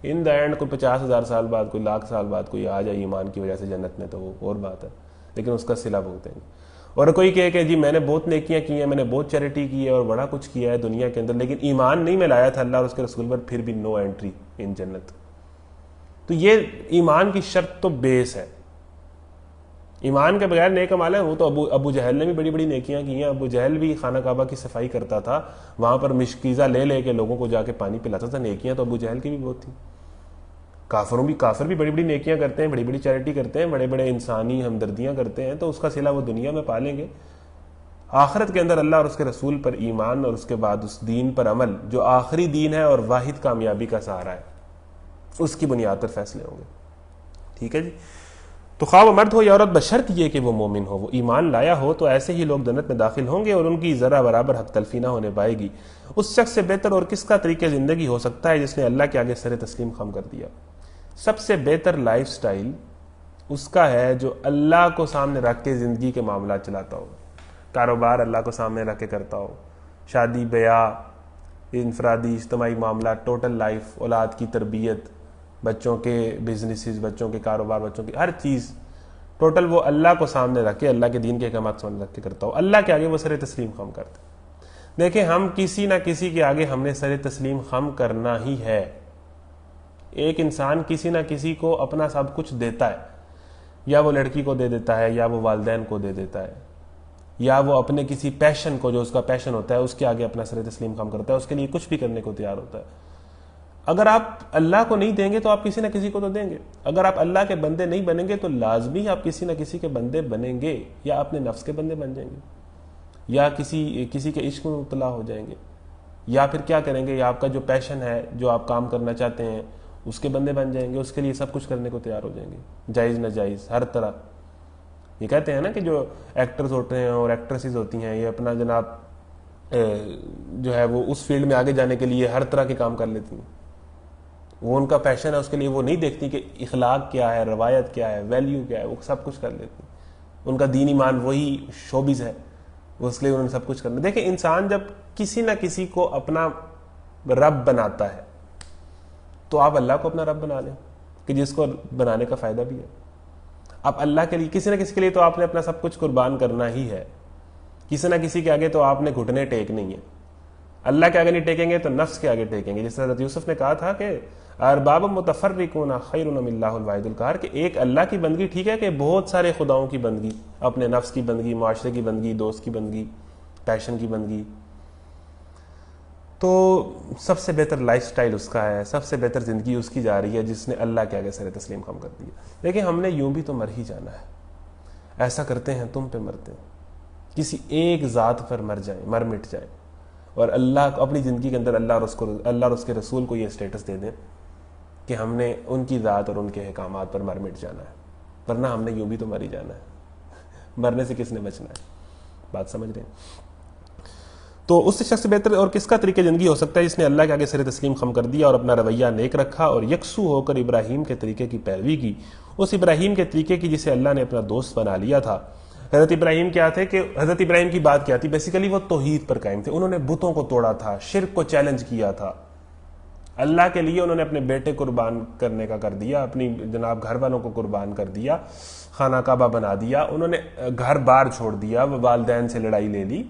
ان دا اینڈ کوئی 50,000 سال بعد، کوئی 1,00,000 سال بعد کوئی آ جائے ایمان کی وجہ سے جنت میں تو وہ اور بات ہے، لیکن اس کا صلہ بھگتیں گے۔ اور کوئی کہے کہ جی میں نے بہت نیکیاں کی ہیں، میں نے بہت چیریٹی کی ہے اور بڑا کچھ کیا ہے دنیا کے اندر، لیکن ایمان نہیں میں لایا تھا اللہ اور اس کے رسول پر، پھر بھی نو انٹری ان جنت۔ تو یہ ایمان کی شرط تو بیس ہے، ایمان کے بغیر نیک عمل ہے۔ وہ تو ابو جہل نے بھی بڑی بڑی نیکیاں کی ہیں، ابو جہل بھی خانہ کعبہ کی صفائی کرتا تھا، وہاں پر مشکیزہ لے لے کے لوگوں کو جا کے پانی پلاتا تھا، نیکیاں تو ابو جہل کی بھی بہت تھیں۔ کافر بھی بڑی بڑی نیکیاں کرتے ہیں، بڑی بڑی چیریٹی کرتے ہیں، بڑے بڑے انسانی ہمدردیاں کرتے ہیں، تو اس کا صلہ وہ دنیا میں پالیں گے۔ آخرت کے اندر اللہ اور اس کے رسول پر ایمان اور اس کے بعد اس دین پر عمل جو آخری دین ہے اور واحد کامیابی کا سہارا ہے، اس کی بنیاد پر فیصلے ہوں گے، ٹھیک ہے جی۔ تو خواہ وہ مرد ہو یا عورت، بشرط یہ کہ وہ مومن ہو، وہ ایمان لایا ہو، تو ایسے ہی لوگ جنت میں داخل ہوں گے اور ان کی ذرہ برابر حق تلفی نہ ہونے پائے گی۔ اس شخص سے بہتر اور کس کا طریقہ زندگی ہو سکتا ہے جس نے اللہ کے آگے سر تسلیم خم کر دیا؟ سب سے بہتر لائف سٹائل اس کا ہے جو اللہ کو سامنے رکھ کے زندگی کے معاملات چلاتا ہو، کاروبار اللہ کو سامنے رکھ کے کرتا ہو، شادی بیاہ، انفرادی اجتماعی معاملات، ٹوٹل لائف، اولاد کی تربیت، بچوں کے بزنسز، بچوں کے کاروبار، بچوں کی ہر چیز ٹوٹل وہ اللہ کو سامنے رکھ کے، اللہ کے دین کے احکامات سامنے رکھ کے کرتا ہو، اللہ کے آگے وہ سر تسلیم خم کرتا ہے۔ دیکھیں ہم کسی نہ کسی کے آگے ہم نے سر تسلیم خم کرنا ہی ہے۔ ایک انسان کسی نہ کسی کو اپنا سب کچھ دیتا ہے، یا وہ لڑکی کو دے دیتا ہے، یا وہ والدین کو دے دیتا ہے، یا وہ اپنے کسی پیشن کو جو اس کا پیشن ہوتا ہے اس کے آگے اپنا سر تسلیم خم کرتا ہے، اس کے لیے کچھ بھی کرنے کو تیار ہوتا ہے۔ اگر آپ اللہ کو نہیں دیں گے تو آپ کسی نہ کسی کو تو دیں گے، اگر آپ اللہ کے بندے نہیں بنیں گے تو لازمی آپ کسی نہ کسی کے بندے بنیں گے، یا اپنے نفس کے بندے بن جائیں گے، یا کسی کے عشق میں مبتلا ہو جائیں گے، یا پھر کیا کریں گے، یا آپ کا جو پیشن ہے جو آپ کام کرنا چاہتے ہیں اس کے بندے بن جائیں گے، اس کے لیے سب کچھ کرنے کو تیار ہو جائیں گے، جائز ناجائز ہر طرح۔ یہ کہتے ہیں نا کہ جو ایکٹرز ہوتے ہیں اور ایکٹریسز ہوتی ہیں یہ اپنا جناب جو ہے وہ اس فیلڈ میں آگے جانے کے لیے ہر طرح کے کام کر لیتی ہیں، وہ ان کا پیشن ہے، اس کے لیے وہ نہیں دیکھتی کہ اخلاق کیا ہے، روایت کیا ہے، ویلیو کیا ہے، وہ سب کچھ کر لیتی ہیں، ان کا دین ایمان وہی شوبز ہے، اس لیے انہوں نے سب کچھ کرنا۔ دیکھیں انسان جب کسی نہ کسی کو اپنا رب بناتا ہے تو آپ اللہ کو اپنا رب بنا لیں کہ جس کو بنانے کا فائدہ بھی ہے۔ آپ اللہ کے لیے کسی نہ کسی کے لیے تو آپ نے اپنا سب کچھ قربان کرنا ہی ہے، کسی نہ کسی کے آگے تو آپ نے گھٹنے ٹیک نہیں ہے، اللہ کے آگے نہیں ٹیکیں گے تو نفس کے آگے ٹیکیں گے۔ جس طرح حضرت یوسف نے کہا تھا کہ ارباب متفرقون خیر من اللہ الواحد القہار، کہ ایک اللہ کی بندگی ٹھیک ہے کہ بہت سارے خداؤں کی بندگی، اپنے نفس کی بندگی، معاشرے کی بندگی، دوست کی بندگی، پیشن کی بندگی، تو سب سے بہتر لائف سٹائل اس کا ہے، سب سے بہتر زندگی اس کی جا رہی ہے جس نے اللہ کے آگے سر تسلیم خم کر دیا۔ لیکن ہم نے یوں بھی تو مر ہی جانا ہے، ایسا کرتے ہیں تم پہ مرتے ہیں، کسی ایک ذات پر مر جائیں، مر مٹ جائیں، اور اللہ کو اپنی زندگی کے اندر اللہ اور اس کے رسول کو یہ اسٹیٹس دے دیں کہ ہم نے ان کی ذات اور ان کے احکامات پر مر مٹ جانا ہے، ورنہ ہم نے یوں بھی تو مر ہی جانا ہے، مرنے سے کس نے بچنا ہے، بات سمجھ رہے ہیں؟ تو اس سے شخص بہتر اور کس کا طریقہ زندگی ہو سکتا ہے جس نے اللہ کے آگے سر تسلیم خم کر دیا اور اپنا رویہ نیک رکھا اور یکسو ہو کر ابراہیم کے طریقے کی پیروی کی، اس ابراہیم کے طریقے کی جسے اللہ نے اپنا دوست بنا لیا تھا۔ حضرت ابراہیم کیا تھے کہ حضرت ابراہیم کی بات کیا تھی، بیسیکلی وہ توحید پر قائم تھے، انہوں نے بتوں کو توڑا تھا، شرک کو چیلنج کیا تھا، اللہ کے لیے انہوں نے اپنے بیٹے قربان کرنے کا کر دیا، اپنی جناب گھر والوں کو قربان کر دیا، خانہ کعبہ بنا دیا، انہوں نے گھر بار چھوڑ دیا، والدین سے لڑائی لے لی،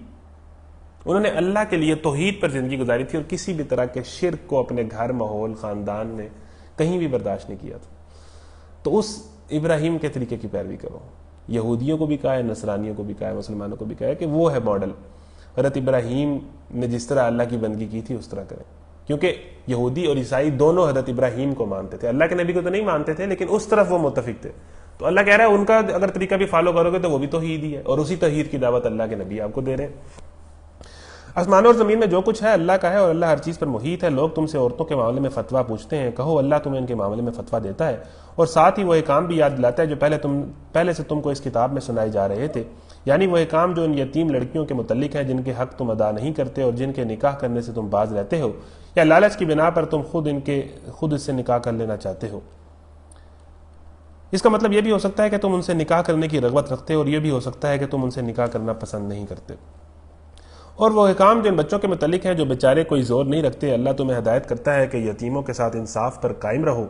انہوں نے اللہ کے لیے توحید پر زندگی گزاری تھی اور کسی بھی طرح کے شرک کو اپنے گھر، ماحول، خاندان میں کہیں بھی برداشت نہیں کیا تھا۔ تو اس ابراہیم کے طریقے کی پیروی کرو، یہودیوں کو بھی کہا ہے, نصرانیوں کو بھی کہا ہے, مسلمانوں کو بھی کہا ہے کہ وہ ہے ماڈل. حضرت ابراہیم نے جس طرح اللہ کی بندگی کی تھی اس طرح کریں, کیونکہ یہودی اور عیسائی دونوں حضرت ابراہیم کو مانتے تھے, اللہ کے نبی کو تو نہیں مانتے تھے لیکن اس طرف وہ متفق تھے. تو اللہ کہہ رہا ہے ان کا اگر طریقہ بھی فالو کرو گے تو وہ بھی توحید ہی ہے, اور اسی توحید کی دعوت اللہ کے نبی آپ کو دے رہے ہیں. آسمانوں اور زمین میں جو کچھ ہے اللہ کا ہے اور اللہ ہر چیز پر محیط ہے. لوگ تم سے عورتوں کے معاملے میں فتویٰ پوچھتے ہیں, کہو اللہ تمہیں ان کے معاملے میں فتویٰ دیتا ہے اور ساتھ ہی وہ احکام بھی یاد دلاتا ہے جو پہلے سے تم کو اس کتاب میں سنائے جا رہے تھے, یعنی وہ احکام جو ان یتیم لڑکیوں کے متعلق ہیں جن کے حق تم ادا نہیں کرتے اور جن کے نکاح کرنے سے تم باز رہتے ہو, یا لالچ کی بنا پر تم خود اس سے نکاح کر لینا چاہتے ہو. اس کا مطلب یہ بھی ہو سکتا ہے کہ تم ان سے نکاح کرنے کی رغبت رکھتے ہو, اور یہ بھی ہو سکتا ہے کہ تم ان سے نکاح کرنا پسند نہیں کرتے. اور وہ احکام جو ان بچوں کے متعلق ہیں جو بیچارے کوئی زور نہیں رکھتے, اللہ تمہیں ہدایت کرتا ہے کہ یتیموں کے ساتھ انصاف پر قائم رہو,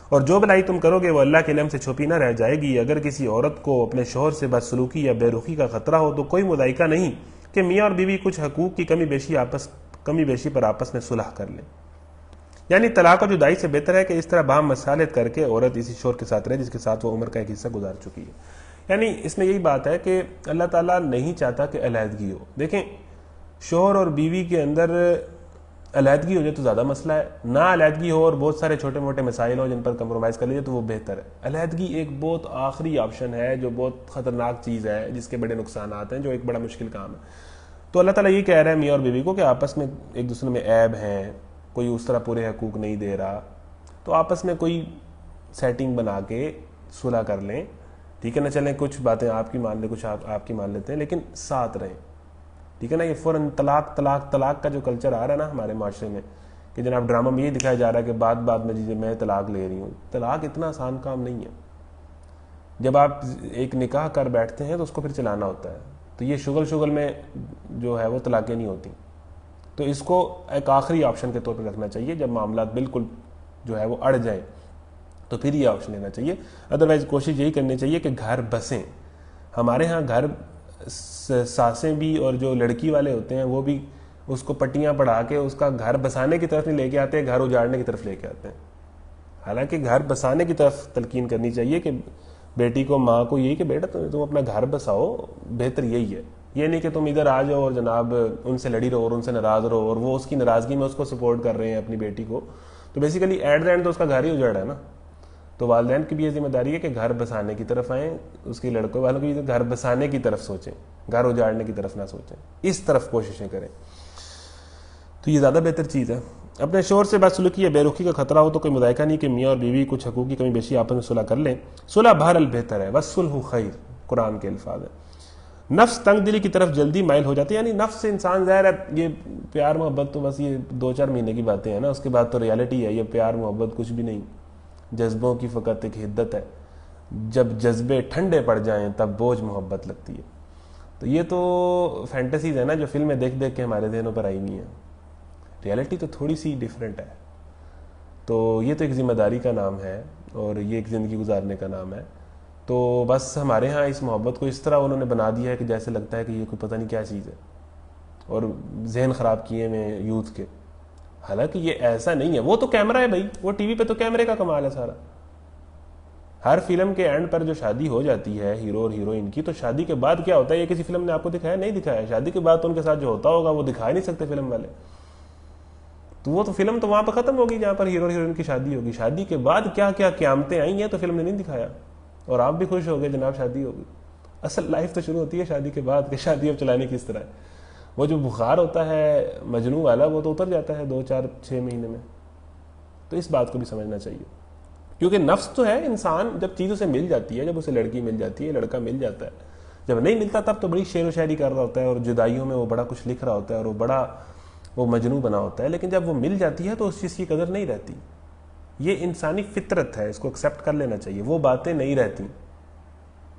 اور جو بھلائی تم کرو گے وہ اللہ کے علم سے چھپی نہ رہ جائے گی. اگر کسی عورت کو اپنے شوہر سے بدسلوکی یا بے رخی کا خطرہ ہو تو کوئی مضائقہ نہیں کہ میاں اور بیوی کچھ حقوق کی کمی بیشی پر آپس میں صلح کر لیں. یعنی طلاق و جدائی سے بہتر ہے کہ اس طرح باہم مصالحت کر کے عورت اسی شوہر کے ساتھ رہے جس کے ساتھ وہ عمر کا ایک حصہ گزار چکی ہے. یعنی اس میں یہی بات ہے کہ اللہ تعالیٰ نہیں چاہتا کہ علیحدگی ہو. دیکھیں, شوہر اور بیوی کے اندر علیحدگی ہو جائے تو زیادہ مسئلہ ہے, نہ علیحدگی ہو اور بہت سارے چھوٹے موٹے مسائل ہو جن پر کمپرومائز کر لیجیے تو وہ بہتر ہے. علیحدگی ایک بہت آخری آپشن ہے جو بہت خطرناک چیز ہے جس کے بڑے نقصانات ہیں, جو ایک بڑا مشکل کام ہے. تو اللہ تعالیٰ یہ کہہ رہا ہے میاں اور بیوی کو کہ آپس میں ایک دوسرے میں عیب ہیں, کوئی اس طرح پورے حقوق نہیں دے رہا, تو آپس میں کوئی سیٹنگ بنا کے صلح کر لیں, ٹھیک ہے نا. چلیں کچھ باتیں آپ کی مان لیں, کچھ آپ کی مان لیتے ہیں, لیکن ساتھ رہیں, ٹھیک ہے نا. یہ فوراً طلاق کا جو کلچر آ رہا ہے نا ہمارے معاشرے میں کہ جناب ڈرامہ میں یہ دکھایا جا رہا ہے کہ بات میں میں طلاق لے رہی ہوں. طلاق اتنا آسان کام نہیں ہے. جب آپ ایک نکاح کر بیٹھتے ہیں تو اس کو پھر چلانا ہوتا ہے, تو یہ شغل میں جو ہے وہ طلاقیں نہیں ہوتی. تو اس کو ایک آخری آپشن کے طور پر رکھنا چاہیے. جب معاملات بالکل جو ہے وہ اڑ جائیں تو پھر یہ آپشن لینا چاہیے. ادروائز کوشش یہی کرنی چاہیے کہ گھر بسیں. ہمارے ہاں گھر ساسیں بھی اور جو لڑکی والے ہوتے ہیں وہ بھی اس کو پٹیاں پڑھا کے اس کا گھر بسانے کی طرف نہیں لے کے آتے, گھر اجاڑنے کی طرف لے کے آتے ہیں. حالانکہ گھر بسانے کی طرف تلقین کرنی چاہیے کہ بیٹی کو, ماں کو, یہی کہ بیٹا تم اپنا گھر بساؤ, بہتر یہی ہے. یہ نہیں کہ تم ادھر آ جاؤ اور جناب ان سے لڑی رہو اور ان سے ناراض رہو اور وہ اس کی ناراضگی میں اس کو سپورٹ کر رہے ہیں اپنی بیٹی کو. تو بیسیکلی ایٹ دا اینڈ تو اس کا گھر ہی اجڑ ہے نا. تو والدین کی بھی یہ ذمہ داری ہے کہ گھر بسانے کی طرف آئیں, اس کی لڑکوں والوں کی گھر بسانے کی طرف سوچیں, گھر اجاڑنے کی طرف نہ سوچیں, اس طرف کوششیں کریں. تو یہ زیادہ بہتر چیز ہے. اپنے شوہر سے بدسلوکی یا بے رخی کا خطرہ ہو تو کوئی مذائقہ نہیں کہ میاں اور بیوی کچھ حقوق کی کمی بیشی آپس میں صلح کر لیں. صلح بہرحال بہتر ہے, والصلح خیر, قرآن کے الفاظ ہیں. نفس تنگ دلی کی طرف جلدی مائل ہو جاتی ہے. یعنی نفس سے انسان ظاہر ہے, یہ پیار محبت تو بس یہ 2-4 مہینے کی باتیں ہیں نا, اس کے بعد تو ریالٹی ہے. یہ پیار محبت کچھ بھی نہیں, جذبوں کی فقط ایک حدت ہے. جب جذبے ٹھنڈے پڑ جائیں تب بوجھ محبت لگتی ہے. تو یہ تو فینٹیسیز ہے نا جو فلمیں دیکھ کے ہمارے ذہنوں پر آئی ہوئی ہیں. ریالٹی تو تھوڑی سی ڈیفرنٹ ہے. تو یہ تو ایک ذمہ داری کا نام ہے اور یہ ایک زندگی گزارنے کا نام ہے. تو بس ہمارے ہاں اس محبت کو اس طرح انہوں نے بنا دیا ہے کہ جیسے لگتا ہے کہ یہ کوئی پتہ نہیں کیا چیز ہے, اور ذہن خراب کیے میں یوتھ کے. حالانکہ یہ ایسا نہیں ہے. وہ تو کیمرہ ہے بھائی, وہ ٹی وی پہ تو کیمرے کا کمال ہے سارا. ہر فلم کے اینڈ پر جو شادی ہو جاتی ہے ہیرو اور ہیروئن کی, تو شادی کے بعد کیا ہوتا ہے یہ کسی فلم نے آپ کو دکھایا نہیں دکھایا. شادی کے بعد تو ان کے ساتھ جو ہوتا ہوگا وہ دکھا نہیں سکتے فلم والے. تو وہ تو فلم تو وہاں پہ ختم ہوگی جہاں پر ہیرو اور ہیروئن کی شادی ہوگی. شادی کے بعد کیا کیا قیامتیں آئی ہیں تو فلم نے نہیں دکھایا, اور آپ بھی خوش ہو گئے جناب شادی ہوگی. اصل لائف تو شروع ہوتی ہے شادی کے بعد کہ شادی اب چلانی کس طرح ہے. وہ جو بخار ہوتا ہے مجنوں والا وہ تو اتر جاتا ہے 2-4-6 مہینے میں. تو اس بات کو بھی سمجھنا چاہیے, کیونکہ نفس تو ہے انسان جب چیز اسے مل جاتی ہے, جب اسے لڑکی مل جاتی ہے, لڑکا مل جاتا ہے, جب نہیں ملتا تب تو بڑی شعر و شاعری کر رہا ہوتا ہے اور جدائیوں میں وہ بڑا کچھ لکھ رہا ہوتا ہے اور وہ مجنوں بنا ہوتا ہے. لیکن جب وہ مل جاتی ہے تو اس چیز کی قدر نہیں رہتی. یہ انسانی فطرت ہے, اس کو ایکسیپٹ کر لینا چاہیے. وہ باتیں نہیں رہتی.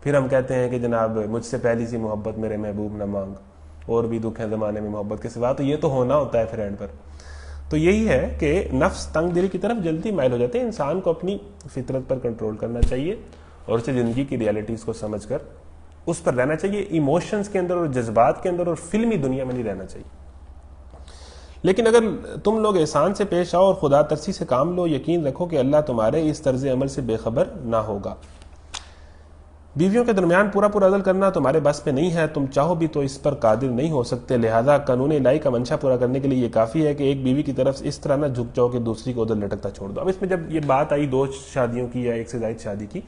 پھر ہم کہتے ہیں کہ جناب مجھ سے پہلی سی محبت میرے محبوب نہ مانگ, اور بھی دکھ ہیں زمانے میں محبت کے سوا. تو یہ تو ہونا ہوتا ہے پھر اینڈ پر. تو یہی ہے کہ نفس تنگ دلی کی طرف جلدی مائل ہو جاتے ہیں. انسان کو اپنی فطرت پر کنٹرول کرنا چاہیے اور اسے زندگی کی ریالٹیز کو سمجھ کر اس پر رہنا چاہیے. ایموشنز کے اندر اور جذبات کے اندر اور فلمی دنیا میں نہیں رہنا چاہیے. لیکن اگر تم لوگ احسان سے پیش آؤ اور خدا ترسی سے کام لو, یقین رکھو کہ اللہ تمہارے اس طرز عمل سے بے خبر نہ ہوگا. بیویوں کے درمیان پورا پورا عدل کرنا تمہارے بس میں نہیں ہے، تم چاہو بھی تو اس پر قادر نہیں ہو سکتے، لہذا قانون الہی کا منشا پورا کرنے کے لیے یہ کافی ہے کہ ایک بیوی کی طرف اس طرح نہ جھک جاؤ کہ دوسری کو ادھر لٹکتا چھوڑ دو۔ اب اس میں جب یہ بات آئی دو شادیوں کی یا ایک سے زائد شادی کی،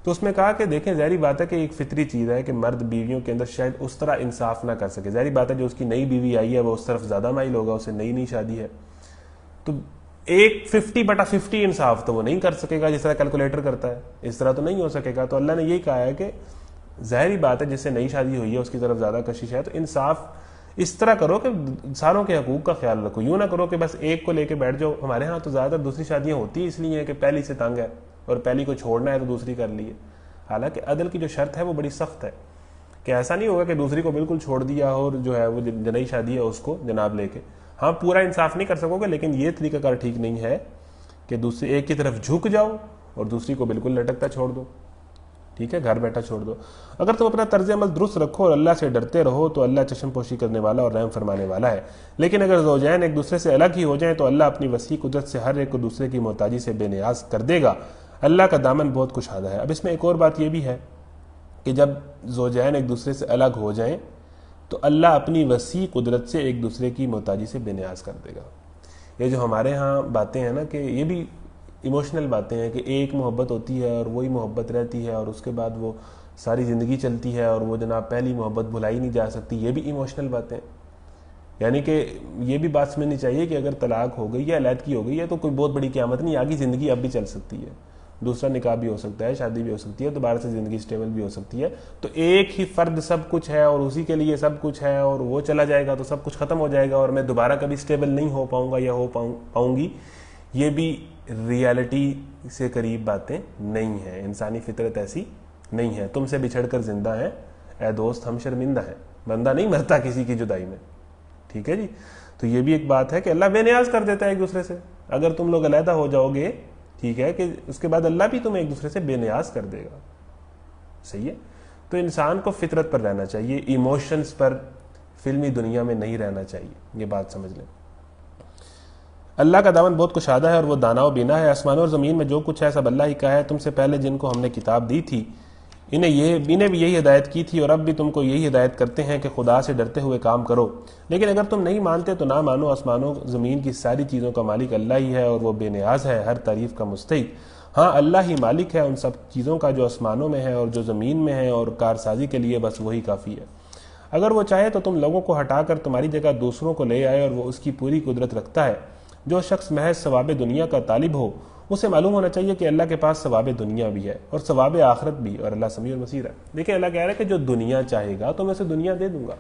تو اس میں کہا کہ دیکھیں ظاہری بات ہے کہ ایک فطری چیز ہے کہ مرد بیویوں کے اندر شاید اس طرح انصاف نہ کر سکے، ظاہری بات ہے جو اس کی نئی بیوی آئی ہے وہ اس طرف زیادہ مائل ہوگا، اسے نئی شادی ہے، تو ایک 50/50 انصاف تو وہ نہیں کر سکے گا جس طرح کیلکولیٹر کرتا ہے، اس طرح تو نہیں ہو سکے گا۔ تو اللہ نے یہی کہا ہے کہ ظاہری بات ہے جس سے نئی شادی ہوئی ہے اس کی طرف زیادہ کشش ہے، تو انصاف اس طرح کرو کہ ساروں کے حقوق کا خیال رکھو، یوں نہ کرو کہ بس ایک کو لے کے بیٹھ جاؤ۔ ہمارے ہاں تو زیادہ تر دوسری شادیاں ہوتی اس لیے ہیں کہ پہلی سے تنگ ہے اور پہلی کو چھوڑنا ہے تو دوسری کر لی ہے، حالانکہ عدل کی جو شرط ہے وہ بڑی سخت ہے کہ ایسا نہیں ہوگا کہ دوسری کو بالکل چھوڑ دیا اور جو ہے وہ نئی شادی ہے اس کو جناب لے کے، ہاں پورا انصاف نہیں کر سکو گے، لیکن یہ طریقہ کار ٹھیک نہیں ہے کہ دوسری ایک کی طرف جھک جاؤ اور دوسری کو بالکل لٹکتا چھوڑ دو، ٹھیک ہے، گھر بیٹھا چھوڑ دو۔ اگر تم اپنا طرز عمل درست رکھو اور اللہ سے ڈرتے رہو تو اللہ چشم پوشی کرنے والا اور رحم فرمانے والا ہے، لیکن اگر زوجین ایک دوسرے سے الگ ہی ہو جائیں تو اللہ اپنی وسیع قدرت سے ہر ایک کو دوسرے کی محتاجی سے بے نیاز کر دے گا، اللہ کا دامن بہت کشادہ ہے۔ اب اس میں ایک اور بات یہ بھی ہے کہ جب زوجین ایک دوسرے سے الگ ہو جائیں تو اللہ اپنی وسیع قدرت سے ایک دوسرے کی محتاجی سے بے نیاز کر دے گا۔ یہ جو ہمارے ہاں باتیں ہیں نا کہ یہ بھی ایموشنل باتیں ہیں کہ ایک محبت ہوتی ہے اور وہی محبت رہتی ہے اور اس کے بعد وہ ساری زندگی چلتی ہے اور وہ جناب پہلی محبت بھلائی نہیں جا سکتی، یہ بھی ایموشنل باتیں، یعنی کہ یہ بھی بات سمجھنی چاہیے کہ اگر طلاق ہو گئی یا علیحدگی ہو گئی ہے تو کوئی بہت بڑی قیامت نہیں، آگے زندگی اب بھی چل سکتی ہے، دوسرا نکاح بھی ہو سکتا ہے، شادی بھی ہو سکتی ہے، دوبارہ سے زندگی سٹیبل بھی ہو سکتی ہے۔ تو ایک ہی فرد سب کچھ ہے اور اسی کے لیے سب کچھ ہے اور وہ چلا جائے گا تو سب کچھ ختم ہو جائے گا اور میں دوبارہ کبھی سٹیبل نہیں ہو پاؤں گا یا ہو پاؤں گی، یہ بھی ریالٹی سے قریب باتیں نہیں ہیں، انسانی فطرت ایسی نہیں ہے۔ تم سے بچھڑ کر زندہ ہیں اے دوست ہم شرمندہ ہیں، بندہ نہیں مرتا کسی کی جدائی میں، ٹھیک ہے جی۔ تو یہ بھی ایک بات ہے کہ اللہ بے نیاز کر دیتا ہے ایک دوسرے سے، اگر تم لوگ علیحدہ ہو جاؤ گے، ٹھیک ہے، کہ اس کے بعد اللہ بھی تمہیں ایک دوسرے سے بے نیاز کر دے گا، صحیح ہے۔ تو انسان کو فطرت پر رہنا چاہیے، ایموشنز پر فلمی دنیا میں نہیں رہنا چاہیے، یہ بات سمجھ لیں۔ اللہ کا دامن بہت کشادہ ہے اور وہ دانا و بینا ہے، آسمانوں اور زمین میں جو کچھ ہے سب اللہ ہی کا ہے، تم سے پہلے جن کو ہم نے کتاب دی تھی انہیں بھی یہی ہدایت کی تھی اور اب بھی تم کو یہی ہدایت کرتے ہیں کہ خدا سے ڈرتے ہوئے کام کرو، لیکن اگر تم نہیں مانتے تو نہ مانو، آسمانوں زمین کی ساری چیزوں کا مالک اللہ ہی ہے اور وہ بے نیاز ہے، ہر تعریف کا مستحق، ہاں اللہ ہی مالک ہے ان سب چیزوں کا جو آسمانوں میں ہے اور جو زمین میں ہے، اور کارسازی کے لیے بس وہی کافی ہے۔ اگر وہ چاہے تو تم لوگوں کو ہٹا کر تمہاری جگہ دوسروں کو لے آئے اور وہ اس کی پوری قدرت رکھتا ہے۔ جو شخص محض ثواب دنیا کا طالب ہو اسے معلوم ہونا چاہیے کہ اللہ کے پاس ثواب دنیا بھی ہے اور ثواب آخرت بھی، اور اللہ سمیع البصیر ہے۔ دیکھیں اللہ کہہ رہا ہے کہ جو دنیا چاہے گا تو میں اسے دنیا دے دوں گا،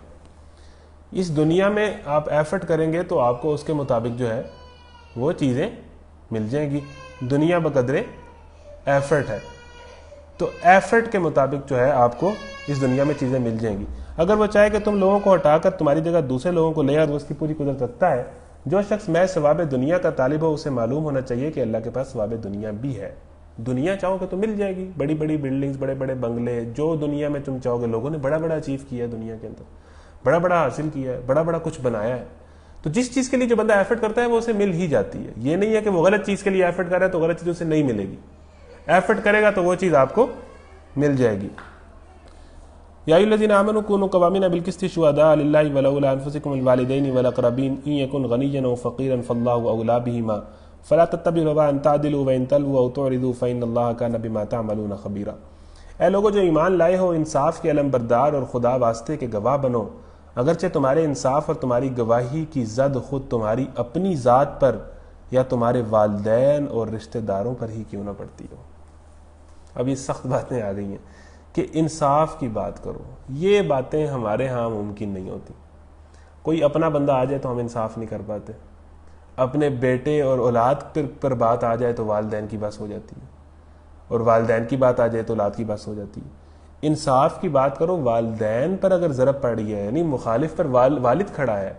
اس دنیا میں آپ ایفرٹ کریں گے تو آپ کو اس کے مطابق جو ہے وہ چیزیں مل جائیں گی، دنیا بقدر ایفرٹ ہے، تو ایفرٹ کے مطابق جو ہے آپ کو اس دنیا میں چیزیں مل جائیں گی۔ اگر وہ چاہے کہ تم لوگوں کو ہٹا کر تمہاری جگہ دوسرے لوگوں کو لے آئے اور وہ اس کی پوری قدرت رکھتا ہے، جو شخص میں ثواب دنیا کا طالب ہو اسے معلوم ہونا چاہیے کہ اللہ کے پاس ثواب دنیا بھی ہے۔ دنیا چاہو گے تو مل جائے گی، بڑی بڑی بلڈنگز، بڑے بڑے بنگلے، جو دنیا میں تم چاہو گے، لوگوں نے بڑا بڑا اچیو کیا ہے دنیا کے اندر، بڑا بڑا حاصل کیا ہے، بڑا بڑا کچھ بنایا ہے، تو جس چیز کے لیے جو بندہ ایفرٹ کرتا ہے وہ اسے مل ہی جاتی ہے۔ یہ نہیں ہے کہ وہ غلط چیز کے لیے ایفرٹ کر رہا ہے تو غلط چیز اسے نہیں ملے گی، ایفرٹ کرے گا تو وہ چیز آپ کو مل جائے گی۔ یا ایھا الذین آمنوا کونوا قوامین بالقسط شہداء للہ ولو علی انفسکم الوالدین والاقربین ان یکن غنیا او فقیرا فاللہ اولی بہما فلا تتبعوا الهوى ان تعدلوا وان تلووا او تعرضوا فان اللہ کان بما تعملون خبیرا۔ اے لوگوں جو ایمان لائے ہو، انصاف کے علم بردار اور خدا واسطے کے گواہ بنو، اگرچہ تمہارے انصاف اور تمہاری گواہی کی زد خود تمہاری اپنی ذات پر یا تمہارے والدین اور رشتہ داروں پر ہی کیوں نہ پڑتی ہو۔ اب یہ سخت باتیں آ گئی ہیں کہ انصاف کی بات کرو، یہ باتیں ہمارے ہاں ممکن نہیں ہوتی۔ کوئی اپنا بندہ آ جائے تو ہم انصاف نہیں کر پاتے، اپنے بیٹے اور اولاد پر بات آ جائے تو والدین کی بس ہو جاتی ہے، اور والدین کی بات آ جائے تو اولاد کی بس ہو جاتی ہے۔ انصاف کی بات کرو، والدین پر اگر ضرب پڑی ہے، یعنی مخالف پر والد کھڑا ہے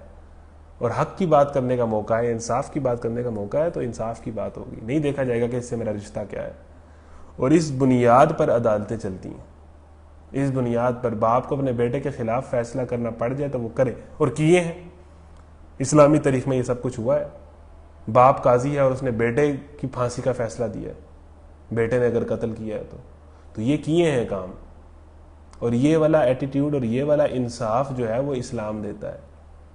اور حق کی بات کرنے کا موقع ہے، انصاف کی بات کرنے کا موقع ہے، تو انصاف کی بات ہوگی، نہیں دیکھا جائے گا کہ اس سے میرا رشتہ کیا ہے۔ اور اس بنیاد پر عدالتیں چلتی ہیں، اس بنیاد پر باپ کو اپنے بیٹے کے خلاف فیصلہ کرنا پڑ جائے تو وہ کرے، اور کیے ہیں۔ اسلامی تاریخ میں یہ سب کچھ ہوا ہے، باپ قاضی ہے اور اس نے بیٹے کی پھانسی کا فیصلہ دیا ہے، بیٹے نے اگر قتل کیا ہے تو یہ کیے ہیں کام، اور یہ والا ایٹیٹیوڈ اور یہ والا انصاف جو ہے وہ اسلام دیتا ہے.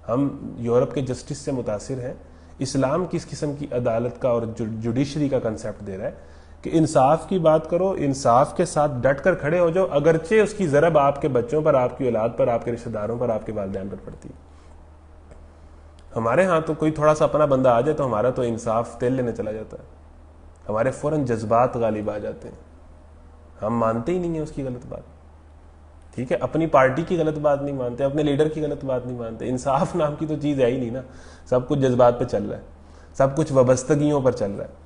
ہم یورپ کے جسٹس سے متاثر ہیں. اسلام کس قسم کی عدالت کا اور جوڈیشری کا کنسیپٹ دے رہا ہے کہ انصاف کی بات کرو, انصاف کے ساتھ ڈٹ کر کھڑے ہو جاؤ, اگرچہ اس کی ضرب آپ کے بچوں پر, آپ کی اولاد پر, آپ کے رشتہ داروں پر, آپ کے والدین پر پڑتی ہے. ہمارے ہاں تو کوئی تھوڑا سا اپنا بندہ آ جائے تو ہمارا تو انصاف تیل لینے چلا جاتا ہے, ہمارے فوراً جذبات غالب آ جاتے ہیں, ہم مانتے ہی نہیں ہیں اس کی غلط بات. ٹھیک ہے, اپنی پارٹی کی غلط بات نہیں مانتے, اپنے لیڈر کی غلط بات نہیں مانتے. انصاف نام کی تو چیز ہے ہی نہیں نا, سب کچھ جذبات پہ چل رہا ہے, سب کچھ وابستگیوں پر چل رہا ہے.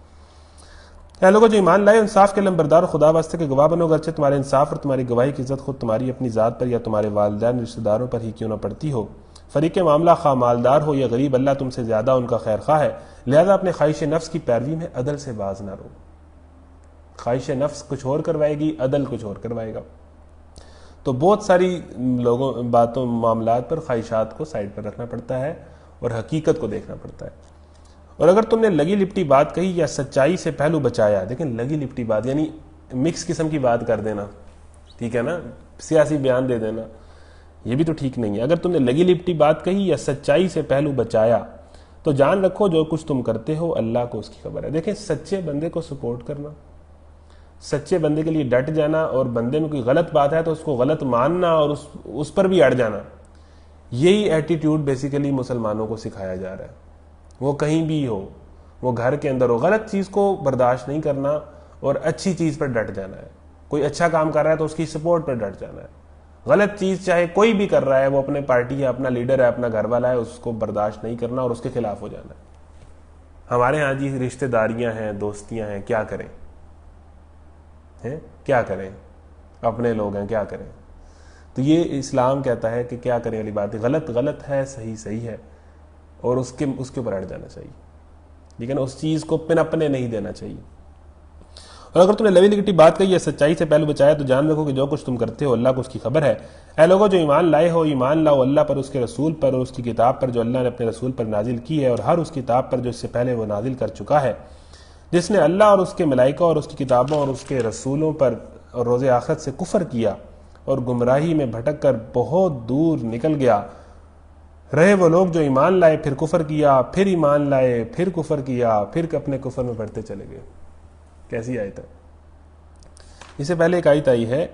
اے لوگوں جو ایمان لائے, انصاف کے لمبردار خدا واسطے کے گواہ بنو, اگرچہ تمہارے انصاف اور تمہاری گواہی کی عزت خود تمہاری اپنی ذات پر یا تمہارے والدین رشتہ داروں پر ہی کیوں نہ پڑتی ہو. فریق معاملہ خواہ مالدار ہو یا غریب, اللہ تم سے زیادہ ان کا خیر خواہ ہے, لہذا اپنے خواہش نفس کی پیروی میں عدل سے باز نہ رہو. خواہش نفس کچھ اور کروائے گی, عدل کچھ اور کروائے گا. تو بہت ساری لوگوں باتوں معاملات پر خواہشات کو سائڈ پر رکھنا پڑتا ہے اور حقیقت کو دیکھنا پڑتا ہے. اور اگر تم نے لگی لپٹی بات کہی یا سچائی سے پہلو بچایا, دیکھیں لگی لپٹی بات یعنی مکس قسم کی بات کر دینا, ٹھیک ہے نا, سیاسی بیان دے دینا, یہ بھی تو ٹھیک نہیں ہے. اگر تم نے لگی لپٹی بات کہی یا سچائی سے پہلو بچایا تو جان رکھو جو کچھ تم کرتے ہو اللہ کو اس کی خبر ہے. دیکھیں سچے بندے کو سپورٹ کرنا, سچے بندے کے لیے ڈٹ جانا, اور بندے میں کوئی غلط بات ہے تو اس کو غلط ماننا اور اس پر بھی اڑ جانا, یہی ایٹیٹیوڈ بیسیکلی مسلمانوں کو سکھایا جا رہا ہے. وہ کہیں بھی ہو, وہ گھر کے اندر ہو, غلط چیز کو برداشت نہیں کرنا اور اچھی چیز پر ڈٹ جانا ہے. کوئی اچھا کام کر رہا ہے تو اس کی سپورٹ پر ڈٹ جانا ہے. غلط چیز چاہے کوئی بھی کر رہا ہے, وہ اپنے پارٹی ہے, اپنا لیڈر ہے, اپنا گھر والا ہے, اس کو برداشت نہیں کرنا اور اس کے خلاف ہو جانا ہے. ہمارے ہاں جی رشتہ داریاں ہیں, دوستیاں ہیں, کیا کریں, کیا کریں, اپنے لوگ ہیں, کیا کریں. تو یہ اسلام کہتا ہے کہ کیا کریں والی بات ہے, غلط غلط ہے, صحیح صحیح ہے, اور اس کے اوپر اڑ جانا چاہیے, لیکن اس چیز کو پنپنے نہیں دینا چاہیے. اور اگر تم نے لوی لگٹی بات کہی یا سچائی سے پہلو بچایا تو جان رکھو کہ جو کچھ تم کرتے ہو اللہ کو اس کی خبر ہے. اے لوگوں جو ایمان لائے ہو, ایمان لاؤ اللہ پر, اس کے رسول پر, اور اس کی کتاب پر جو اللہ نے اپنے رسول پر نازل کی ہے, اور ہر اس کتاب پر جو اس سے پہلے وہ نازل کر چکا ہے. جس نے اللہ اور اس کے ملائکہ اور اس کی کتابوں اور اس کے رسولوں پر اور روز آخرت سے کفر کیا اور گمراہی میں بھٹک کر بہت دور نکل گیا, رہے وہ لوگ جو ایمان لائے پھر کفر کیا, پھر ایمان لائے پھر کفر کیا, پھر اپنے کفر میں بڑھتے چلے گئے. کیسی آیت ہے؟ اس سے پہلے ایک آیت آئی ہے,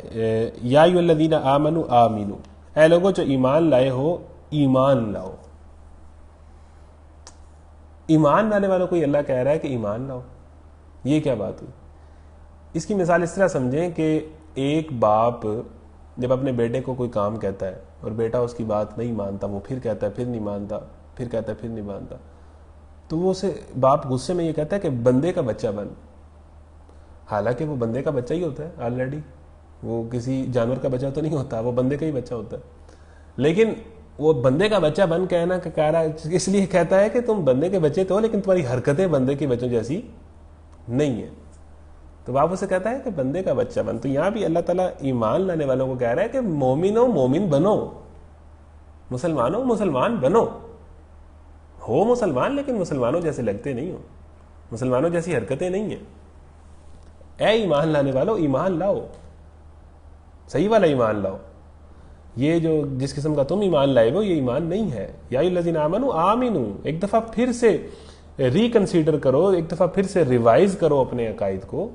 یا ایھا الذین آمنوا آمنوا, اے لوگوں جو ایمان لائے ہو ایمان لاؤ. ایمان لانے والوں کو اللہ کہہ رہا ہے کہ ایمان لاؤ, یہ کیا بات ہوئی؟ اس کی مثال اس طرح سمجھیں کہ ایک باپ جب اپنے بیٹے کو کوئی کام کہتا ہے اور بیٹا اس کی بات نہیں مانتا, وہ پھر کہتا ہے پھر نہیں مانتا, پھر کہتا ہے پھر نہیں مانتا, تو وہ اسے باپ غصے میں یہ کہتا ہے کہ بندے کا بچہ بن. حالانکہ وہ بندے کا بچہ ہی ہوتا ہے آلریڈی, وہ کسی جانور کا بچہ تو نہیں ہوتا, وہ بندے کا ہی بچہ ہوتا ہے. لیکن وہ بندے کا بچہ بن کہنا کہ کہہ رہا ہے, اس لیے کہتا ہے کہ تم بندے کے بچے تو ہو لیکن تمہاری حرکتیں بندے کے بچوں جیسی نہیں ہیں. تو باپ اسے کہتا ہے کہ بندے کا بچہ بن. تو یہاں بھی اللہ تعالیٰ ایمان لانے والوں کو کہہ رہا ہے کہ مومنو مومن بنو, مسلمانوں مسلمان بنو, ہو مسلمان لیکن مسلمانوں جیسے لگتے نہیں ہو, مسلمانوں جیسی حرکتیں نہیں ہیں. اے ایمان لانے والوں ایمان لاؤ, صحیح والا ایمان لاؤ. یہ جو جس قسم کا تم ایمان لائے ہو یہ ایمان نہیں ہے. یا ایھا الذین آمنوا آمنوا, ایک دفعہ پھر سے ریکنسیڈر کرو, ایک دفعہ پھر سے ریوائز کرو اپنے عقائد کو,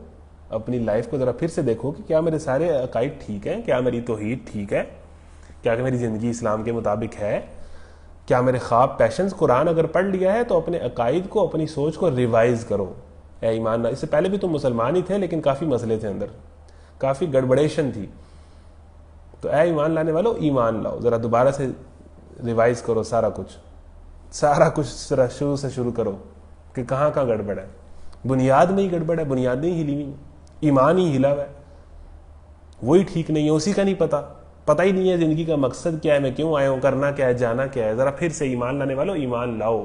اپنی لائف کو ذرا پھر سے دیکھو کہ کیا میرے سارے عقائد ٹھیک ہیں, کیا میری توحید ٹھیک ہے, کیا میری زندگی اسلام کے مطابق ہے, کیا میرے خواب پیشنز. قرآن اگر پڑھ لیا ہے تو اپنے عقائد کو, اپنی سوچ کو ریوائز کرو. اے ایمان, اس سے پہلے بھی تم مسلمان ہی تھے لیکن کافی مسئلے تھے اندر, کافی گڑبڑیشن تھی. تو اے ایمان لانے والو ایمان لاؤ, ذرا دوبارہ سے ریوائز کرو سارا کچھ ذرا شروع سے شروع کرو کہ کہاں کہاں گڑبڑ ہے. بنیاد میں ہی گڑبڑ ہے, بنیاد نہیں ہلی ہوئی, ایمان ہی ہلا ہوا ہے, وہی ٹھیک نہیں ہے, اسی کا نہیں پتہ ہی نہیں ہے زندگی کا مقصد کیا ہے, میں کیوں آیا ہوں, کرنا کیا ہے, جانا کیا ہے. ذرا پھر سے ایمان لانے والو ایمان لاؤ,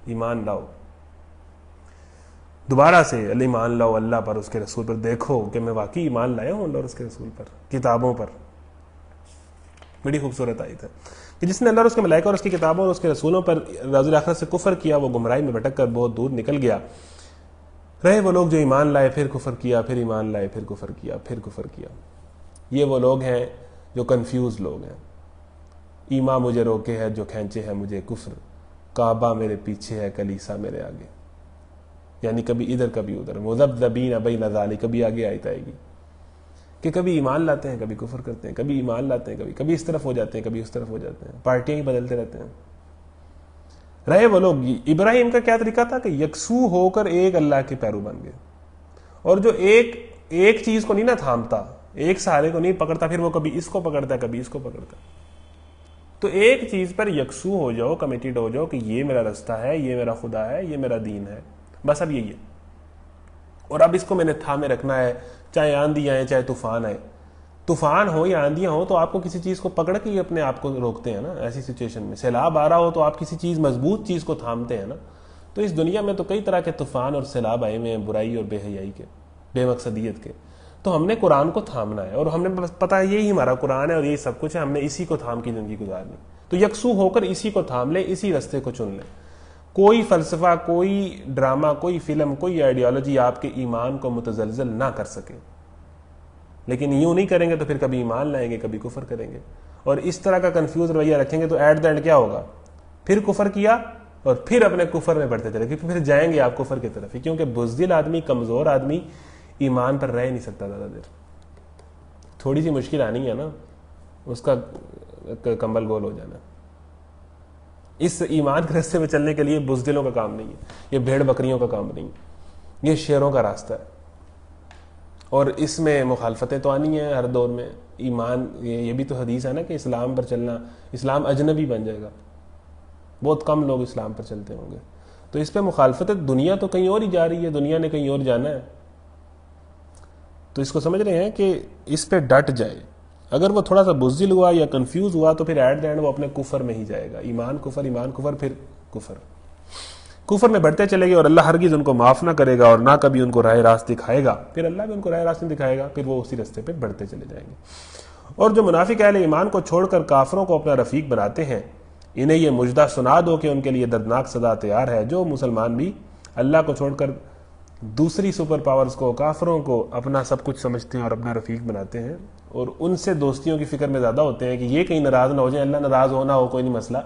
ایمان لاؤ, دوبارہ سے ایمان لاؤ اللہ پر, اس کے رسول پر. دیکھو کہ میں واقعی ایمان لایا ہوں اللہ اور اس کے رسول پر, کتابوں پر. بڑی خوبصورت آیت ہے کہ جس نے اللہ اور اس کے ملائکہ اور اس کی کتابوں اور اس کے رسولوں پر روز آخرت سے کفر کیا, وہ گمراہی میں بھٹک کر بہت دور نکل گیا. رہے وہ لوگ جو ایمان لائے پھر کفر کیا, پھر ایمان لائے پھر کفر کیا, پھر کفر کیا. یہ وہ لوگ ہیں جو کنفیوز لوگ ہیں. ایمان مجھے روکے ہے جو کھینچے ہے مجھے کفر، کعبہ میرے پیچھے ہے کلیسا میرے آگے. یعنی کبھی ادھر کبھی ادھر، مذبذبین بین ذالک، کبھی آگے آیت آئے گی کہ کبھی ایمان لاتے ہیں کبھی کفر کرتے ہیں، کبھی ایمان لاتے ہیں کبھی اس طرف ہو جاتے ہیں کبھی اس طرف ہو جاتے ہیں، پارٹیاں ہی بدلتے رہتے ہیں. رہے وہ لوگ. ابراہیم کا کیا طریقہ تھا کہ یکسو ہو کر ایک اللہ کے پیرو بن گئے، اور جو ایک چیز کو نہیں نہ تھامتا، ایک سہارے کو نہیں پکڑتا، پھر وہ کبھی اس کو پکڑتا ہے کبھی اس کو پکڑتا ہے. تو ایک چیز پر یکسو ہو جاؤ، کمیٹڈ ہو جاؤ کہ یہ میرا رستہ ہے، یہ میرا خدا ہے، یہ میرا دین ہے، بس اب یہی ہے. اور اب اس کو میں نے تھامے رکھنا ہے، چاہے آندھی آئے چاہے طوفان آئے. طوفان ہو یا آندیاں ہو تو آپ کو کسی چیز کو پکڑ کے ہی اپنے آپ کو روکتے ہیں نا. ایسی سچویشن میں سیلاب آ رہا ہو تو آپ کسی چیز مضبوط چیز کو تھامتے ہیں نا. تو اس دنیا میں تو کئی طرح کے طوفان اور سیلاب آئے ہوئے ہیں، برائی اور بے حیائی کے، بے مقصدیت کے. تو ہم نے قرآن کو تھامنا ہے، اور ہم نے پتہ ہے یہی ہمارا قرآن ہے اور یہی سب کچھ ہے، ہم نے اسی کو تھام کی زندگی گزارنی. تو یکسو ہو کر اسی کو تھام لیں، اسی رستے کو چن لیں. کوئی فلسفہ، کوئی ڈرامہ، کوئی فلم، کوئی آئیڈیالوجی آپ کے ایمان کو متزلزل نہ کر سکے. لیکن یوں نہیں کریں گے تو پھر کبھی ایمان لائیں گے کبھی کفر کریں گے. اور اس طرح کا کنفیوز رویہ رکھیں گے تو ایٹ دا اینڈ کیا ہوگا؟ پھر کفر کیا اور پھر اپنے کفر میں بڑھتے چلے، کیونکہ پھر جائیں گے آپ کفر کی طرف ہی. کیونکہ بزدل آدمی، کمزور آدمی ایمان پر رہ نہیں سکتا زیادہ دیر. تھوڑی سی مشکل آنی ہے نا، اس کا کمبل گول ہو جانا. اس ایمان کے راستے میں چلنے کے لیے بزدلوں کا کام نہیں ہے، یہ بھیڑ بکریوں کا کام نہیں ہے، یہ شیروں کا راستہ ہے. اور اس میں مخالفتیں تو آنی ہیں ہر دور میں. ایمان، یہ بھی تو حدیث ہے نا کہ اسلام پر چلنا، اسلام اجنبی بن جائے گا، بہت کم لوگ اسلام پر چلتے ہوں گے. تو اس پہ مخالفتیں، دنیا تو کہیں اور ہی جا رہی ہے، دنیا نے کہیں اور جانا ہے. تو اس کو سمجھ رہے ہیں کہ اس پہ ڈٹ جائے. اگر وہ تھوڑا سا بزدل ہوا یا کنفیوز ہوا تو پھر ایٹ دا اینڈ وہ اپنے کفر میں ہی جائے گا. ایمان کفر، ایمان کفر، پھر کفر میں بڑھتے چلے گئے، اور اللہ ہرگز ان کو معاف نہ کرے گا اور نہ کبھی ان کو راہ راست دکھائے گا. پھر اللہ بھی ان کو راہ راست نہیں دکھائے گا، پھر وہ اسی راستے پہ بڑھتے چلے جائیں گے. اور جو منافق اہل ایمان کو چھوڑ کر کافروں کو اپنا رفیق بناتے ہیں، انہیں یہ مجدہ سنا دو کہ ان کے لیے دردناک سزا تیار ہے. جو مسلمان بھی اللہ کو چھوڑ کر دوسری سپر پاورز کو، کافروں کو اپنا سب کچھ سمجھتے ہیں اور اپنا رفیق بناتے ہیں، اور ان سے دوستیوں کی فکر میں زیادہ ہوتے ہیں کہ یہ کہیں ناراض نہ ہو جائیں. اللہ ناراض ہونا ہو کوئی نہیں مسئلہ،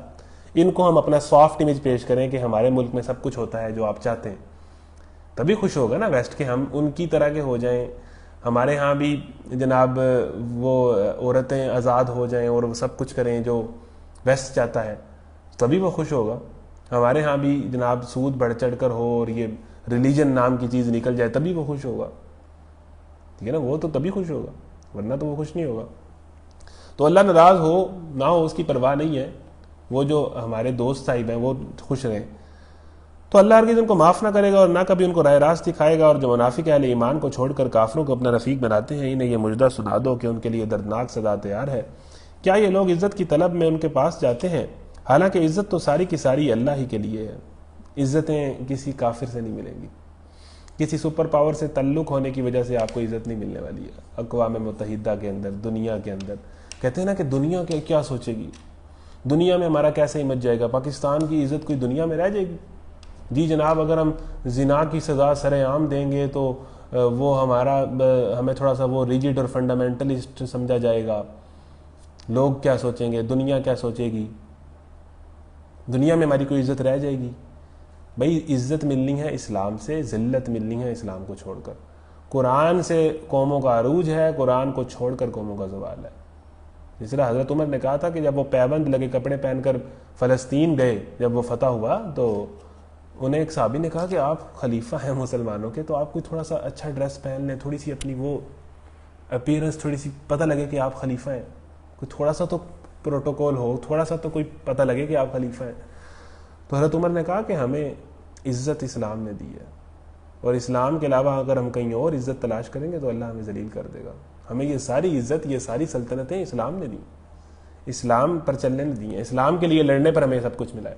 ان کو ہم اپنا سافٹ امیج پیش کریں کہ ہمارے ملک میں سب کچھ ہوتا ہے جو آپ چاہتے ہیں، تبھی خوش ہوگا نا ویسٹ کے ہم ان کی طرح کے ہو جائیں. ہمارے ہاں بھی جناب وہ عورتیں آزاد ہو جائیں اور وہ سب کچھ کریں جو ویسٹ چاہتا ہے، تبھی وہ خوش ہوگا. ہمارے ہاں بھی جناب سود بڑھ چڑھ کر ہو اور یہ ریلیجن نام کی چیز نکل جائے، تبھی وہ خوش ہوگا. ٹھیک ہے نا، وہ تو تبھی خوش ہوگا، ورنہ تو وہ خوش نہیں ہوگا. تو اللہ ناراض ہو نہ ہو اس کی پرواہ نہیں ہے، وہ جو ہمارے دوست صاحب ہیں وہ خوش رہیں. تو اللہ ہرگز ان کو معاف نہ کرے گا اور نہ کبھی ان کو راہ راست دکھائے گا. اور جو منافق اہل ایمان کو چھوڑ کر کافروں کو اپنا رفیق بناتے ہیں، انہیں یہ مجدہ سنا دو کہ ان کے لیے دردناک سزا تیار ہے. کیا یہ لوگ عزت کی طلب میں ان کے پاس جاتے ہیں؟ حالانکہ عزت تو ساری کی ساری اللہ ہی کے لیے ہے. عزتیں کسی کافر سے نہیں ملیں گی، کسی سپر پاور سے تعلق ہونے کی وجہ سے آپ کو عزت نہیں ملنے والی ہے. اقوام متحدہ کے اندر، دنیا کے اندر کہتے ہیں نا کہ دنیا کیا سوچے گی، دنیا میں ہمارا کیسے ہمت جائے گا، پاکستان کی عزت کوئی دنیا میں رہ جائے گی؟ جی جناب، اگر ہم زنا کی سزا سر عام دیں گے تو وہ ہمیں تھوڑا سا وہ ریجڈ اور فنڈامنٹلسٹ سمجھا جائے گا. لوگ کیا سوچیں گے، دنیا کیا سوچے گی، دنیا میں ہماری کوئی عزت رہ جائے گی؟ بھائی عزت ملنی ہے اسلام سے، ذلت ملنی ہے اسلام کو چھوڑ کر. قرآن سے قوموں کا عروج ہے، قرآن کو چھوڑ کر قوموں کا زوال ہے. جس طرح حضرت عمر نے کہا تھا کہ جب وہ پیبند لگے کپڑے پہن کر فلسطین گئے، جب وہ فتح ہوا تو انہیں ایک صحابی نے کہا کہ آپ خلیفہ ہیں مسلمانوں کے، تو آپ کوئی تھوڑا سا اچھا ڈریس پہن لیں، تھوڑی سی اپنی وہ اپیرنس تھوڑی سی پتہ لگے کہ آپ خلیفہ ہیں، کوئی تھوڑا سا تو پروٹوکول ہو، تھوڑا سا تو کوئی پتہ لگے کہ آپ خلیفہ ہیں. تو حضرت عمر نے کہا کہ ہمیں عزت اسلام نے دی ہے، اور اسلام کے علاوہ اگر ہم کہیں اور عزت تلاش کریں گے تو اللہ ہمیں ذلیل کر دے گا. ہمیں یہ ساری عزت، یہ ساری سلطنتیں اسلام نے دی، اسلام پر چلنے نے دی ہیں، اسلام کے لیے لڑنے پر ہمیں سب کچھ ملا ہے.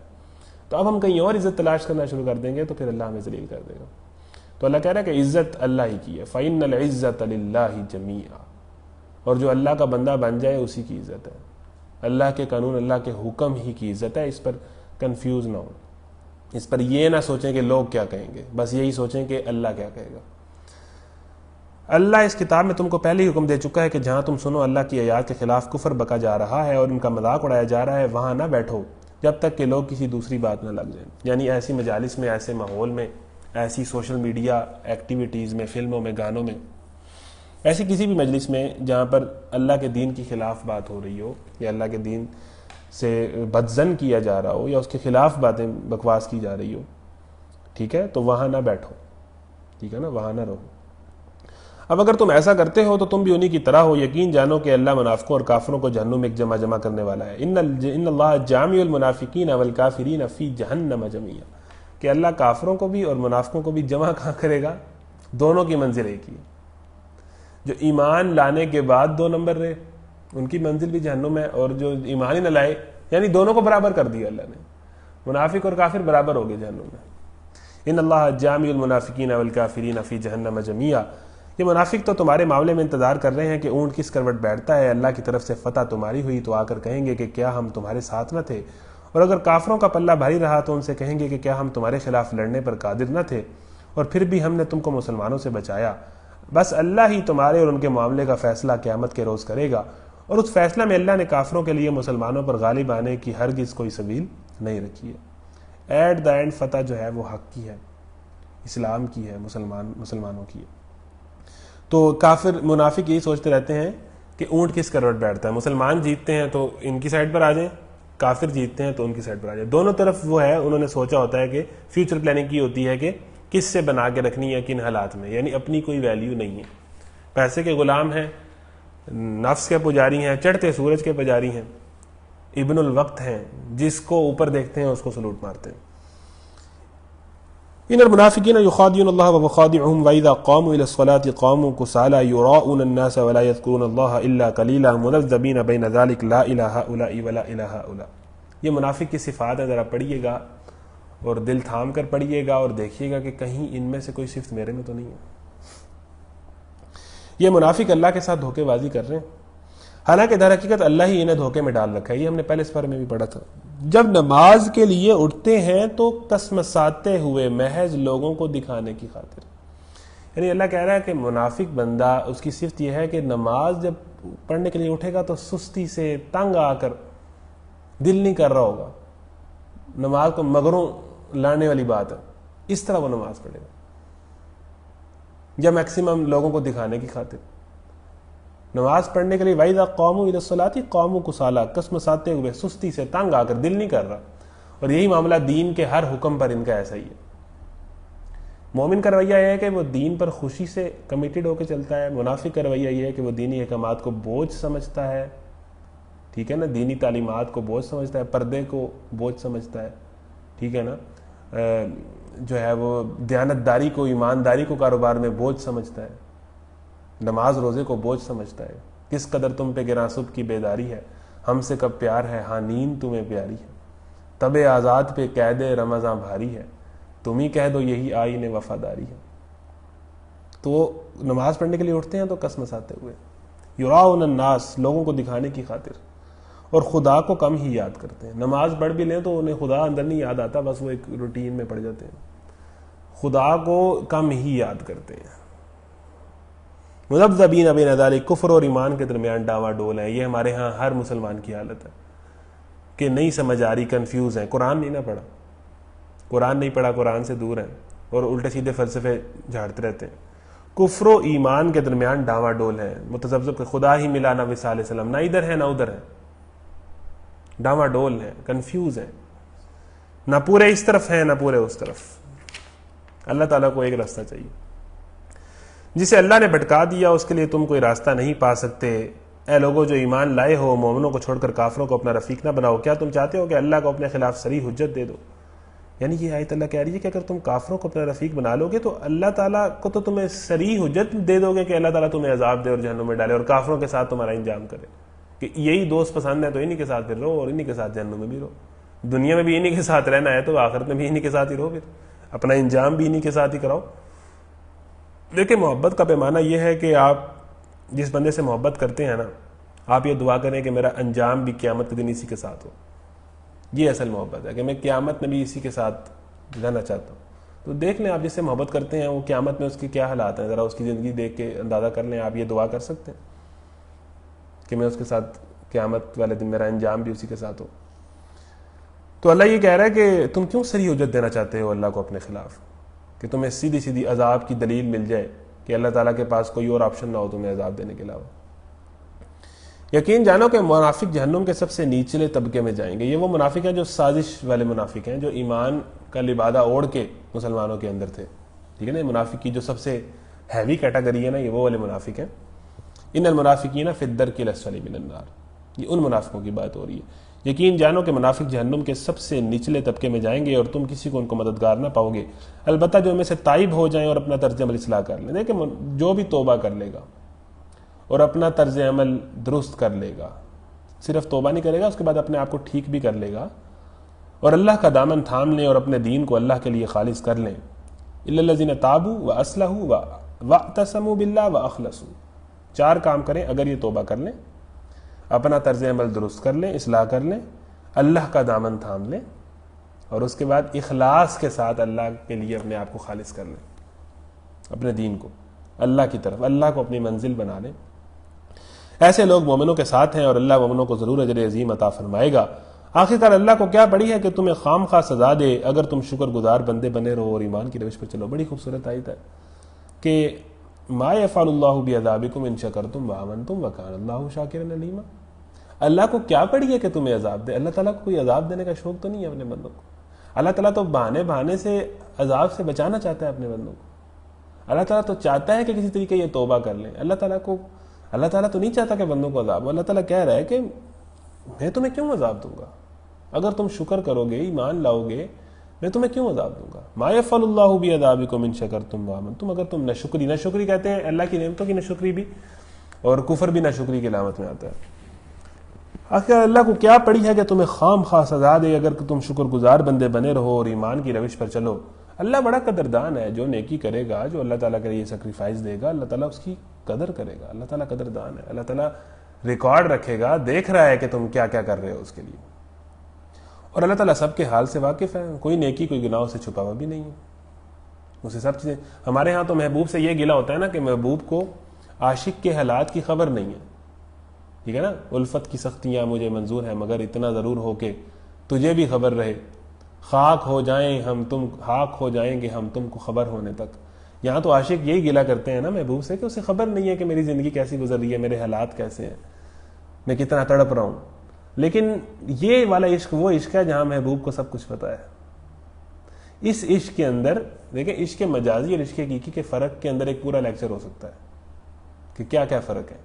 تو اب ہم کہیں اور عزت تلاش کرنا شروع کر دیں گے تو پھر اللہ ہمیں ذلیل کر دے گا. تو اللہ کہہ رہا ہے کہ عزت اللہ ہی کی ہے. فَإِنَّ الْعِزَّةَ لِلَّهِ جَمِيعًا، اور جو اللہ کا بندہ بن جائے اسی کی عزت ہے. اللہ کے قانون، اللہ کے حکم ہی کی عزت ہے. اس پر کنفیوز نہ ہو، اس پر یہ نہ سوچیں کہ لوگ کیا کہیں گے، بس یہی سوچیں کہ اللہ کیا کہے گا. اللہ اس کتاب میں تم کو پہلے ہی حکم دے چکا ہے کہ جہاں تم سنو اللہ کی آیات کے خلاف کفر بکا جا رہا ہے اور ان کا مذاق اڑایا جا رہا ہے وہاں نہ بیٹھو جب تک کہ لوگ کسی دوسری بات نہ لگ جائیں. یعنی ایسی مجالس میں، ایسے ماحول میں، ایسی سوشل میڈیا ایکٹیویٹیز میں، فلموں میں، گانوں میں، ایسی کسی بھی مجلس میں جہاں پر اللہ کے دین کی خلاف بات ہو رہی ہو یا اللہ کے دین سے بدظن کیا جا رہا ہو یا اس کے خلاف باتیں بکواس کی جا رہی ہو، ٹھیک ہے، تو وہاں نہ بیٹھو، ٹھیک ہے نا، وہاں نہ رہو. اب اگر تم ایسا کرتے ہو تو تم بھی انہی کی طرح ہو. یقین جانو کہ اللہ منافقوں اور کافروں کو جہنم میں ایک جمع کرنے والا ہے. ان اللہ جامع المنافقین والکافرین فی جہنم جميعا، کہ اللہ کافروں کو بھی اور منافقوں کو بھی جمع کہاں کرے گا؟ دونوں کی منزل ایک ہی ہے. جو ایمان لانے کے بعد 2 نمبر رہے ان کی منزل بھی جہنم ہے، اور جو ایمان ہی نہ لائے، یعنی دونوں کو برابر کر دیا اللہ نے، منافق اور کافر برابر ہو گئے جہنم میں. ان اللہ جامع المنافقین والکافرین فی جہنم جميعا. یہ منافق تو تمہارے معاملے میں انتظار کر رہے ہیں کہ اونٹ کس کروٹ بیٹھتا ہے. اللہ کی طرف سے فتح تمہاری ہوئی تو آ کر کہیں گے کہ کیا ہم تمہارے ساتھ نہ تھے، اور اگر کافروں کا پلہ بھاری رہا تو ان سے کہیں گے کہ کیا ہم تمہارے خلاف لڑنے پر قادر نہ تھے، اور پھر بھی ہم نے تم کو مسلمانوں سے بچایا. بس اللہ ہی تمہارے اور ان کے معاملے کا فیصلہ قیامت کے روز کرے گا، اور اس فیصلہ میں اللہ نے کافروں کے لیے مسلمانوں پر غالب آنے کی ہرگز کوئی سبیل نہیں رکھی ہے. ایٹ دا اینڈ فتح جو ہے وہ حق کی ہے، اسلام کی ہے، مسلمانوں کی ہے. تو کافر منافق یہی سوچتے رہتے ہیں کہ اونٹ کس کروٹ بیٹھتا ہے. مسلمان جیتتے ہیں تو ان کی سائڈ پر آ جائیں، کافر جیتتے ہیں تو ان کی سائڈ پر آ جائیں. دونوں طرف وہ ہے، انہوں نے سوچا ہوتا ہے کہ فیوچر پلاننگ کی ہوتی ہے کہ کس سے بنا کے رکھنی ہے کن حالات میں. یعنی اپنی کوئی ویلیو نہیں ہے، پیسے کے غلام ہیں، نفس کے پجاری ہیں، چڑھتے سورج کے پجاری ہیں، ابن الوقت ہیں، جس کو اوپر دیکھتے ہیں اس کو سلوٹ مارتے ہیں. ان المنافقین یخادعون اللہ وهو خادعهم واذا قاموا الى الصلاة قاموا كسالى يراؤون الناس ولا يذكرون الله الا قليلا مذبذبین بین ذلك لا الہ هؤلاء ولا الہ هؤلاء. یہ منافق کی صفات ہے، ذرا پڑھیے گا اور دل تھام کر پڑھیے گا اور دیکھیے گا کہ کہیں ان میں سے کوئی صفت میرے میں تو نہیں ہے. یہ منافق اللہ کے ساتھ دھوکے بازی کر رہے ہیں، حالانکہ در حقیقت اللہ ہی انہیں دھوکے میں ڈال رکھا ہے. یہ ہم نے پہلے اس بارے میں بھی پڑھا تھا. جب نماز کے لیے اٹھتے ہیں تو کسمساتے ہوئے، محض لوگوں کو دکھانے کی خاطر. یعنی اللہ کہہ رہا ہے کہ منافق بندہ، اس کی صفت یہ ہے کہ نماز جب پڑھنے کے لیے اٹھے گا تو سستی سے تنگ آ کر، دل نہیں کر رہا ہوگا، نماز کو مگروں لانے والی بات ہے، اس طرح وہ نماز پڑھے گا، یا میکسیمم لوگوں کو دکھانے کی خاطر. نماز پڑھنے کے لیے وَإِذَا قَامُوا إِلَى الصَّلَاةِ قَامُوا كُسَالَىٰ، کسمساتے ہوئے، سستی سے، تنگ آ کر، دل نہیں کر رہا. اور یہی معاملہ دین کے ہر حکم پر ان کا ایسا ہی ہے. مومن کا رویہ یہ ہے کہ وہ دین پر خوشی سے کمیٹڈ ہو کے چلتا ہے. منافق کا رویہ یہ ہے کہ وہ دینی احکامات کو بوجھ سمجھتا ہے، ٹھیک ہے نا، دینی تعلیمات کو بوجھ سمجھتا ہے، پردے کو بوجھ سمجھتا ہے، ٹھیک ہے نا، جو ہے وہ دیانتداری کو، ایمانداری کو کاروبار میں بوجھ سمجھتا ہے، نماز روزے کو بوجھ سمجھتا ہے. کس قدر تم پہ گراں صبح کی بیداری ہے، ہم سے کب پیار ہے، ہاں نیند تمہیں پیاری ہے، تب آزاد پہ قید رمضاں بھاری ہے، تم ہی کہہ دو یہی آئین وفاداری ہے. تو وہ نماز پڑھنے کے لیے اٹھتے ہیں تو کسمساتے ہوئے، یراؤن الناس، لوگوں کو دکھانے کی خاطر، اور خدا کو کم ہی یاد کرتے ہیں. نماز پڑھ بھی لیں تو انہیں خدا اندر نہیں یاد آتا، بس وہ ایک روٹین میں پڑ جاتے ہیں. خدا کو کم ہی یاد کرتے ہیں. مذبذبین بین ذلک، کفر اور ایمان کے درمیان ڈاواں ڈول ہیں. یہ ہمارے ہاں ہر مسلمان کی حالت ہے کہ نہیں سمجھ آ رہی، کنفیوز ہیں. قرآن نہیں نہ پڑھا، قرآن نہیں پڑھا، قرآن سے دور ہیں اور الٹے سیدھے فلسفے جھاڑتے رہتے ہیں. کفر و ایمان کے درمیان ڈاواں ڈول ہیں، متذبذب، خدا ہی ملا نہ وصال سلام، نہ ادھر ہے نہ ادھر ہے، ڈاواں ڈول ہیں، کنفیوز ہیں، نہ پورے اس طرف ہیں نہ پورے اس طرف. اللہ تعالیٰ کو ایک راستہ چاہیے. جسے اللہ نے بھٹکا دیا اس کے لیے تم کوئی راستہ نہیں پا سکتے. اے لوگوں جو ایمان لائے ہو، مومنوں کو چھوڑ کر کافروں کو اپنا رفیق نہ بناؤ. کیا تم چاہتے ہو کہ اللہ کو اپنے خلاف صریح حجت دے دو؟ یعنی یہ آیت اللہ کہہ رہی ہے کہ اگر تم کافروں کو اپنا رفیق بنا لو گے تو اللہ تعالیٰ کو تو تمہیں صریح حجت دے دو گے کہ اللہ تعالیٰ تمہیں عذاب دے اور جہنم میں ڈالے اور کافروں کے ساتھ تمہارا انجام کرے کہ یہی دوست پسند ہے تو انہی کے ساتھ پھر رہو اور انہی کے ساتھ جہنم میں بھی رہو. دنیا میں بھی انہی کے ساتھ رہنا ہے تو آخرت میں بھی انہی کے ساتھ ہی رہو، پھر اپنا انجام بھی انہی کے ساتھ ہی کراؤ. دیکھیں محبت کا پیمانہ یہ ہے کہ آپ جس بندے سے محبت کرتے ہیں نا، آپ یہ دعا کریں کہ میرا انجام بھی قیامت کے دن اسی کے ساتھ ہو. یہ اصل محبت ہے کہ میں قیامت میں بھی اسی کے ساتھ رہنا چاہتا ہوں. تو دیکھ لیں آپ جس سے محبت کرتے ہیں وہ قیامت میں اس کے کیا حالات ہیں، ذرا اس کی زندگی دیکھ کے اندازہ کر لیں. آپ یہ دعا کر سکتے ہیں کہ میں اس کے ساتھ قیامت والے دن میرا انجام بھی اسی کے ساتھ ہو. تو اللہ یہ کہہ رہا ہے کہ تم کیوں صریح حجت دینا چاہتے ہو اللہ کو اپنے خلاف، کہ تمہیں سیدھی سیدھی عذاب کی دلیل مل جائے کہ اللہ تعالیٰ کے پاس کوئی اور آپشن نہ ہو تمہیں عذاب دینے کے علاوہ. یقین جانو کہ منافق جہنم کے سب سے نیچلے طبقے میں جائیں گے. یہ وہ منافق ہیں جو سازش والے منافق ہیں، جو ایمان کا لبادہ اوڑھ کے مسلمانوں کے اندر تھے. ٹھیک ہے نا، منافق کی جو سب سے ہیوی کیٹیگری ہے نا، یہ وہ والے منافق ہیں. ان المنافقین فی الدرک الاسفل من النار، یہ ان منافقوں کی بات ہو رہی ہے. یقین جانو کہ منافق جہنم کے سب سے نچلے طبقے میں جائیں گے اور تم کسی کو ان کو مددگار نہ پاؤ گے، البتہ جو ان میں سے تائب ہو جائیں اور اپنا طرز عمل اصلاح کر لیں. دیکھیں جو بھی توبہ کر لے گا اور اپنا طرز عمل درست کر لے گا، صرف توبہ نہیں کرے گا، اس کے بعد اپنے آپ کو ٹھیک بھی کر لے گا اور اللہ کا دامن تھام لیں اور اپنے دین کو اللہ کے لیے خالص کر لیں. الا الذین تابوا واصلحوا واعتصموا باللہ واخلصوا، 4 کام کریں اگر یہ توبہ کر لیں، اپنا طرز عمل درست کر لیں، اصلاح کر لیں، اللہ کا دامن تھام لیں اور اس کے بعد اخلاص کے ساتھ اللہ کے لیے اپنے آپ کو خالص کر لیں، اپنے دین کو اللہ کی طرف، اللہ کو اپنی منزل بنا لیں. ایسے لوگ مومنوں کے ساتھ ہیں اور اللہ مومنوں کو ضرور اجر عظیم عطا فرمائے گا. آخرکار اللہ کو کیا پڑی ہے کہ تمہیں خام خواہ سزا دے اگر تم شکر گزار بندے بنے رہو اور ایمان کی روش پر چلو. بڑی خوبصورت آیت ہے کہ ما یفعل اللہ بعذابکم ان شکرتم وآمنتم وکان اللہ شاکرا علیما. اللہ کو کیا پڑی ہے کہ تمہیں عذاب دے؟ اللہ تعالیٰ کو کوئی عذاب دینے کا شوق تو نہیں ہے اپنے بندوں کو. اللہ تعالیٰ تو بہانے سے عذاب سے بچانا چاہتا ہے اپنے بندوں کو. اللہ تعالیٰ تو چاہتا ہے کہ کسی طریقے یہ توبہ کر لیں. اللہ تعالیٰ تو نہیں چاہتا کہ بندوں کو عذاب ہو. اللہ تعالیٰ کہہ رہا ہے کہ میں تمہیں کیوں عذاب دوں گا؟ اگر تم شکر کرو گے، ایمان لاؤ گے، میں تمہیں کیوں عذاب دوں گا؟ ما یفعل اللہ بعذابکم ان شکرتم وآمنتم. اگر تم ناشکری کہتے ہیں اللہ کی نعمتوں کی ناشکری بھی، اور کفر بھی ناشکری کی علامت میں آتا ہے. آخر اللہ کو کیا پڑی ہے کہ تمہیں خام خواہ سزا دے اگر تم شکر گزار بندے بنے رہو اور ایمان کی روش پر چلو. اللہ بڑا قدردان ہے. جو نیکی کرے گا، جو اللہ تعالیٰ کے لیے سیکریفائس دے گا، اللہ تعالیٰ اس کی قدر کرے گا. اللہ تعالیٰ قدردان ہے. اللہ تعالیٰ ریکارڈ رکھے گا، دیکھ رہا ہے کہ تم کیا کیا کر رہے ہو اس کے لیے. اور اللہ تعالیٰ سب کے حال سے واقف ہے. کوئی نیکی کوئی گناہوں سے چھپا ہوا بھی نہیں ہے، اسے سب چیزیں. ہمارے ہاں تو محبوب سے یہ گلہ ہوتا ہے نا کہ محبوب کو عاشق کے حالات کی خبر نہیں ہے. ٹھیک ہے نا، الفت کی سختیاں مجھے منظور ہیں مگر اتنا ضرور ہو کہ تجھے بھی خبر رہے. خاک ہو جائیں گے ہم تم کو خبر ہونے تک. یہاں تو عاشق یہی گلہ کرتے ہیں نا محبوب سے کہ اسے خبر نہیں ہے کہ میری زندگی کیسی گزر رہی ہے، میرے حالات کیسے ہیں، میں کتنا تڑپ رہا ہوں. لیکن یہ والا عشق وہ عشق ہے جہاں محبوب کو سب کچھ پتا ہے. اس عشق کے اندر دیکھیں، عشق مجازی اور عشق حقیقی کے فرق کے اندر ایک پورا لیکچر ہو سکتا ہے کہ کیا کیا فرق ہے.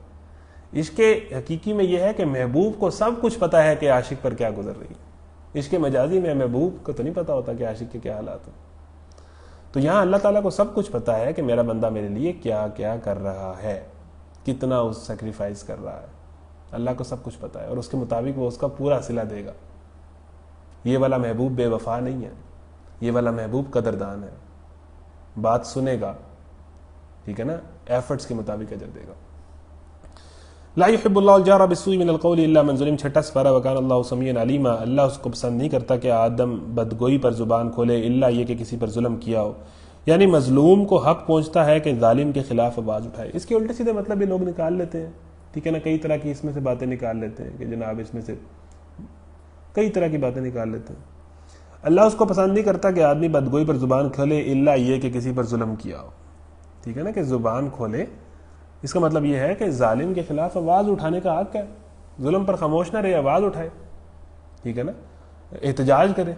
عشق حقیقی میں یہ ہے کہ محبوب کو سب کچھ پتا ہے کہ عاشق پر کیا گزر رہی ہے. عشق مجازی میں محبوب کو تو نہیں پتا ہوتا کہ عاشق کے کیا حالات ہیں. تو یہاں اللہ تعالیٰ کو سب کچھ پتا ہے کہ میرا بندہ میرے لیے کیا کیا کر رہا ہے، کتنا اس سیکریفائس کر رہا ہے. اللہ کو سب کچھ پتا ہے اور اس کے مطابق وہ اس کا پورا صلہ دے گا. یہ والا محبوب بے وفا نہیں ہے، یہ والا محبوب قدردان ہے. بات سنے گا، ٹھیک ہے نا، ایفرٹس کے مطابق اجر دے گا. لا يحب اللہ الجار بالسوء من القول الا من ظلم. 6 سپارہ وکان اللہ سمیعا علیما. اللہ اس کو پسند نہیں کرتا کہ آدم بدگوئی پر زبان کھولے الا یہ کہ کسی پر ظلم کیا ہو. یعنی مظلوم کو حق پہنچتا ہے کہ ظالم کے خلاف آواز اٹھائے. اس کے الٹے سیدھے مطلب یہ لوگ نکال لیتے ہیں. ٹھیک ہے نا، کئی طرح کی اس میں سے باتیں نکال لیتے ہیں کہ جناب اس میں سے کئی طرح کی باتیں نکال لیتے ہیں. اللہ اس کو پسند نہیں کرتا کہ آدمی بدگوئی پر زبان کھولے الا یہ کہ کسی پر ظلم کیا ہو. ٹھیک ہے نا، کہ زبان کھولے اس کا مطلب یہ ہے کہ ظالم کے خلاف آواز اٹھانے کا حق ہے. ظلم پر خاموش نہ رہے، آواز اٹھائے. ٹھیک ہے نا، احتجاج کرے،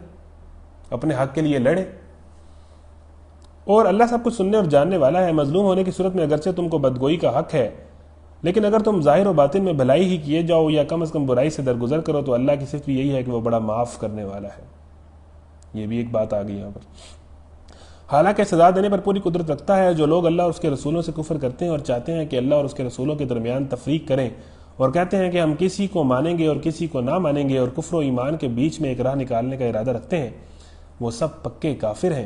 اپنے حق کے لیے لڑے. اور اللہ سب کچھ سننے اور جاننے والا ہے. مظلوم ہونے کی صورت میں اگرچہ تم کو بدگوئی کا حق ہے، لیکن اگر تم ظاہر و باطن میں بھلائی ہی کیے جاؤ یا کم از کم برائی سے درگزر کرو تو اللہ کی صفت یہی ہے کہ وہ بڑا معاف کرنے والا ہے. یہ بھی ایک بات آ گئی یہاں پر. حالانکہ سزا دینے پر پوری قدرت رکھتا ہے. جو لوگ اللہ اور اس کے رسولوں سے کفر کرتے ہیں اور چاہتے ہیں کہ اللہ اور اس کے رسولوں کے درمیان تفریق کریں اور کہتے ہیں کہ ہم کسی کو مانیں گے اور کسی کو نہ مانیں گے اور کفر و ایمان کے بیچ میں ایک راہ نکالنے کا ارادہ رکھتے ہیں، وہ سب پکے کافر ہیں.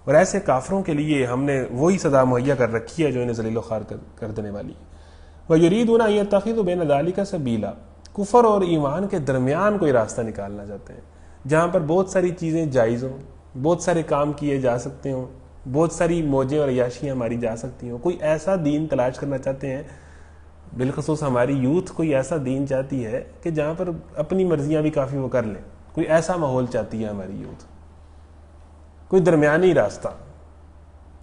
اور ایسے کافروں کے لیے ہم نے وہی سزا مہیا کر رکھی ہے جو انہیں ذلیل و خوار کر دینے والی ہے. وَيُرِيدُونَ أَن يَتَّخِذُوا بَيْنَ ذَلِكَ سَبِيلًا. کفر اور ایمان کے درمیان کوئی راستہ نکالنا چاہتے ہیں جہاں پر بہت ساری چیزیں جائز ہوں، بہت سارے کام کیے جا سکتے ہوں، بہت ساری موجیں اور عیاشیاں ہماری جا سکتی ہوں. کوئی ایسا دین تلاش کرنا چاہتے ہیں، بالخصوص ہماری یوتھ کوئی ایسا دین چاہتی ہے کہ جہاں پر اپنی مرضیاں بھی کافی وہ کر لیں. کوئی ایسا ماحول چاہتی ہے ہماری یوتھ، کوئی درمیانی راستہ،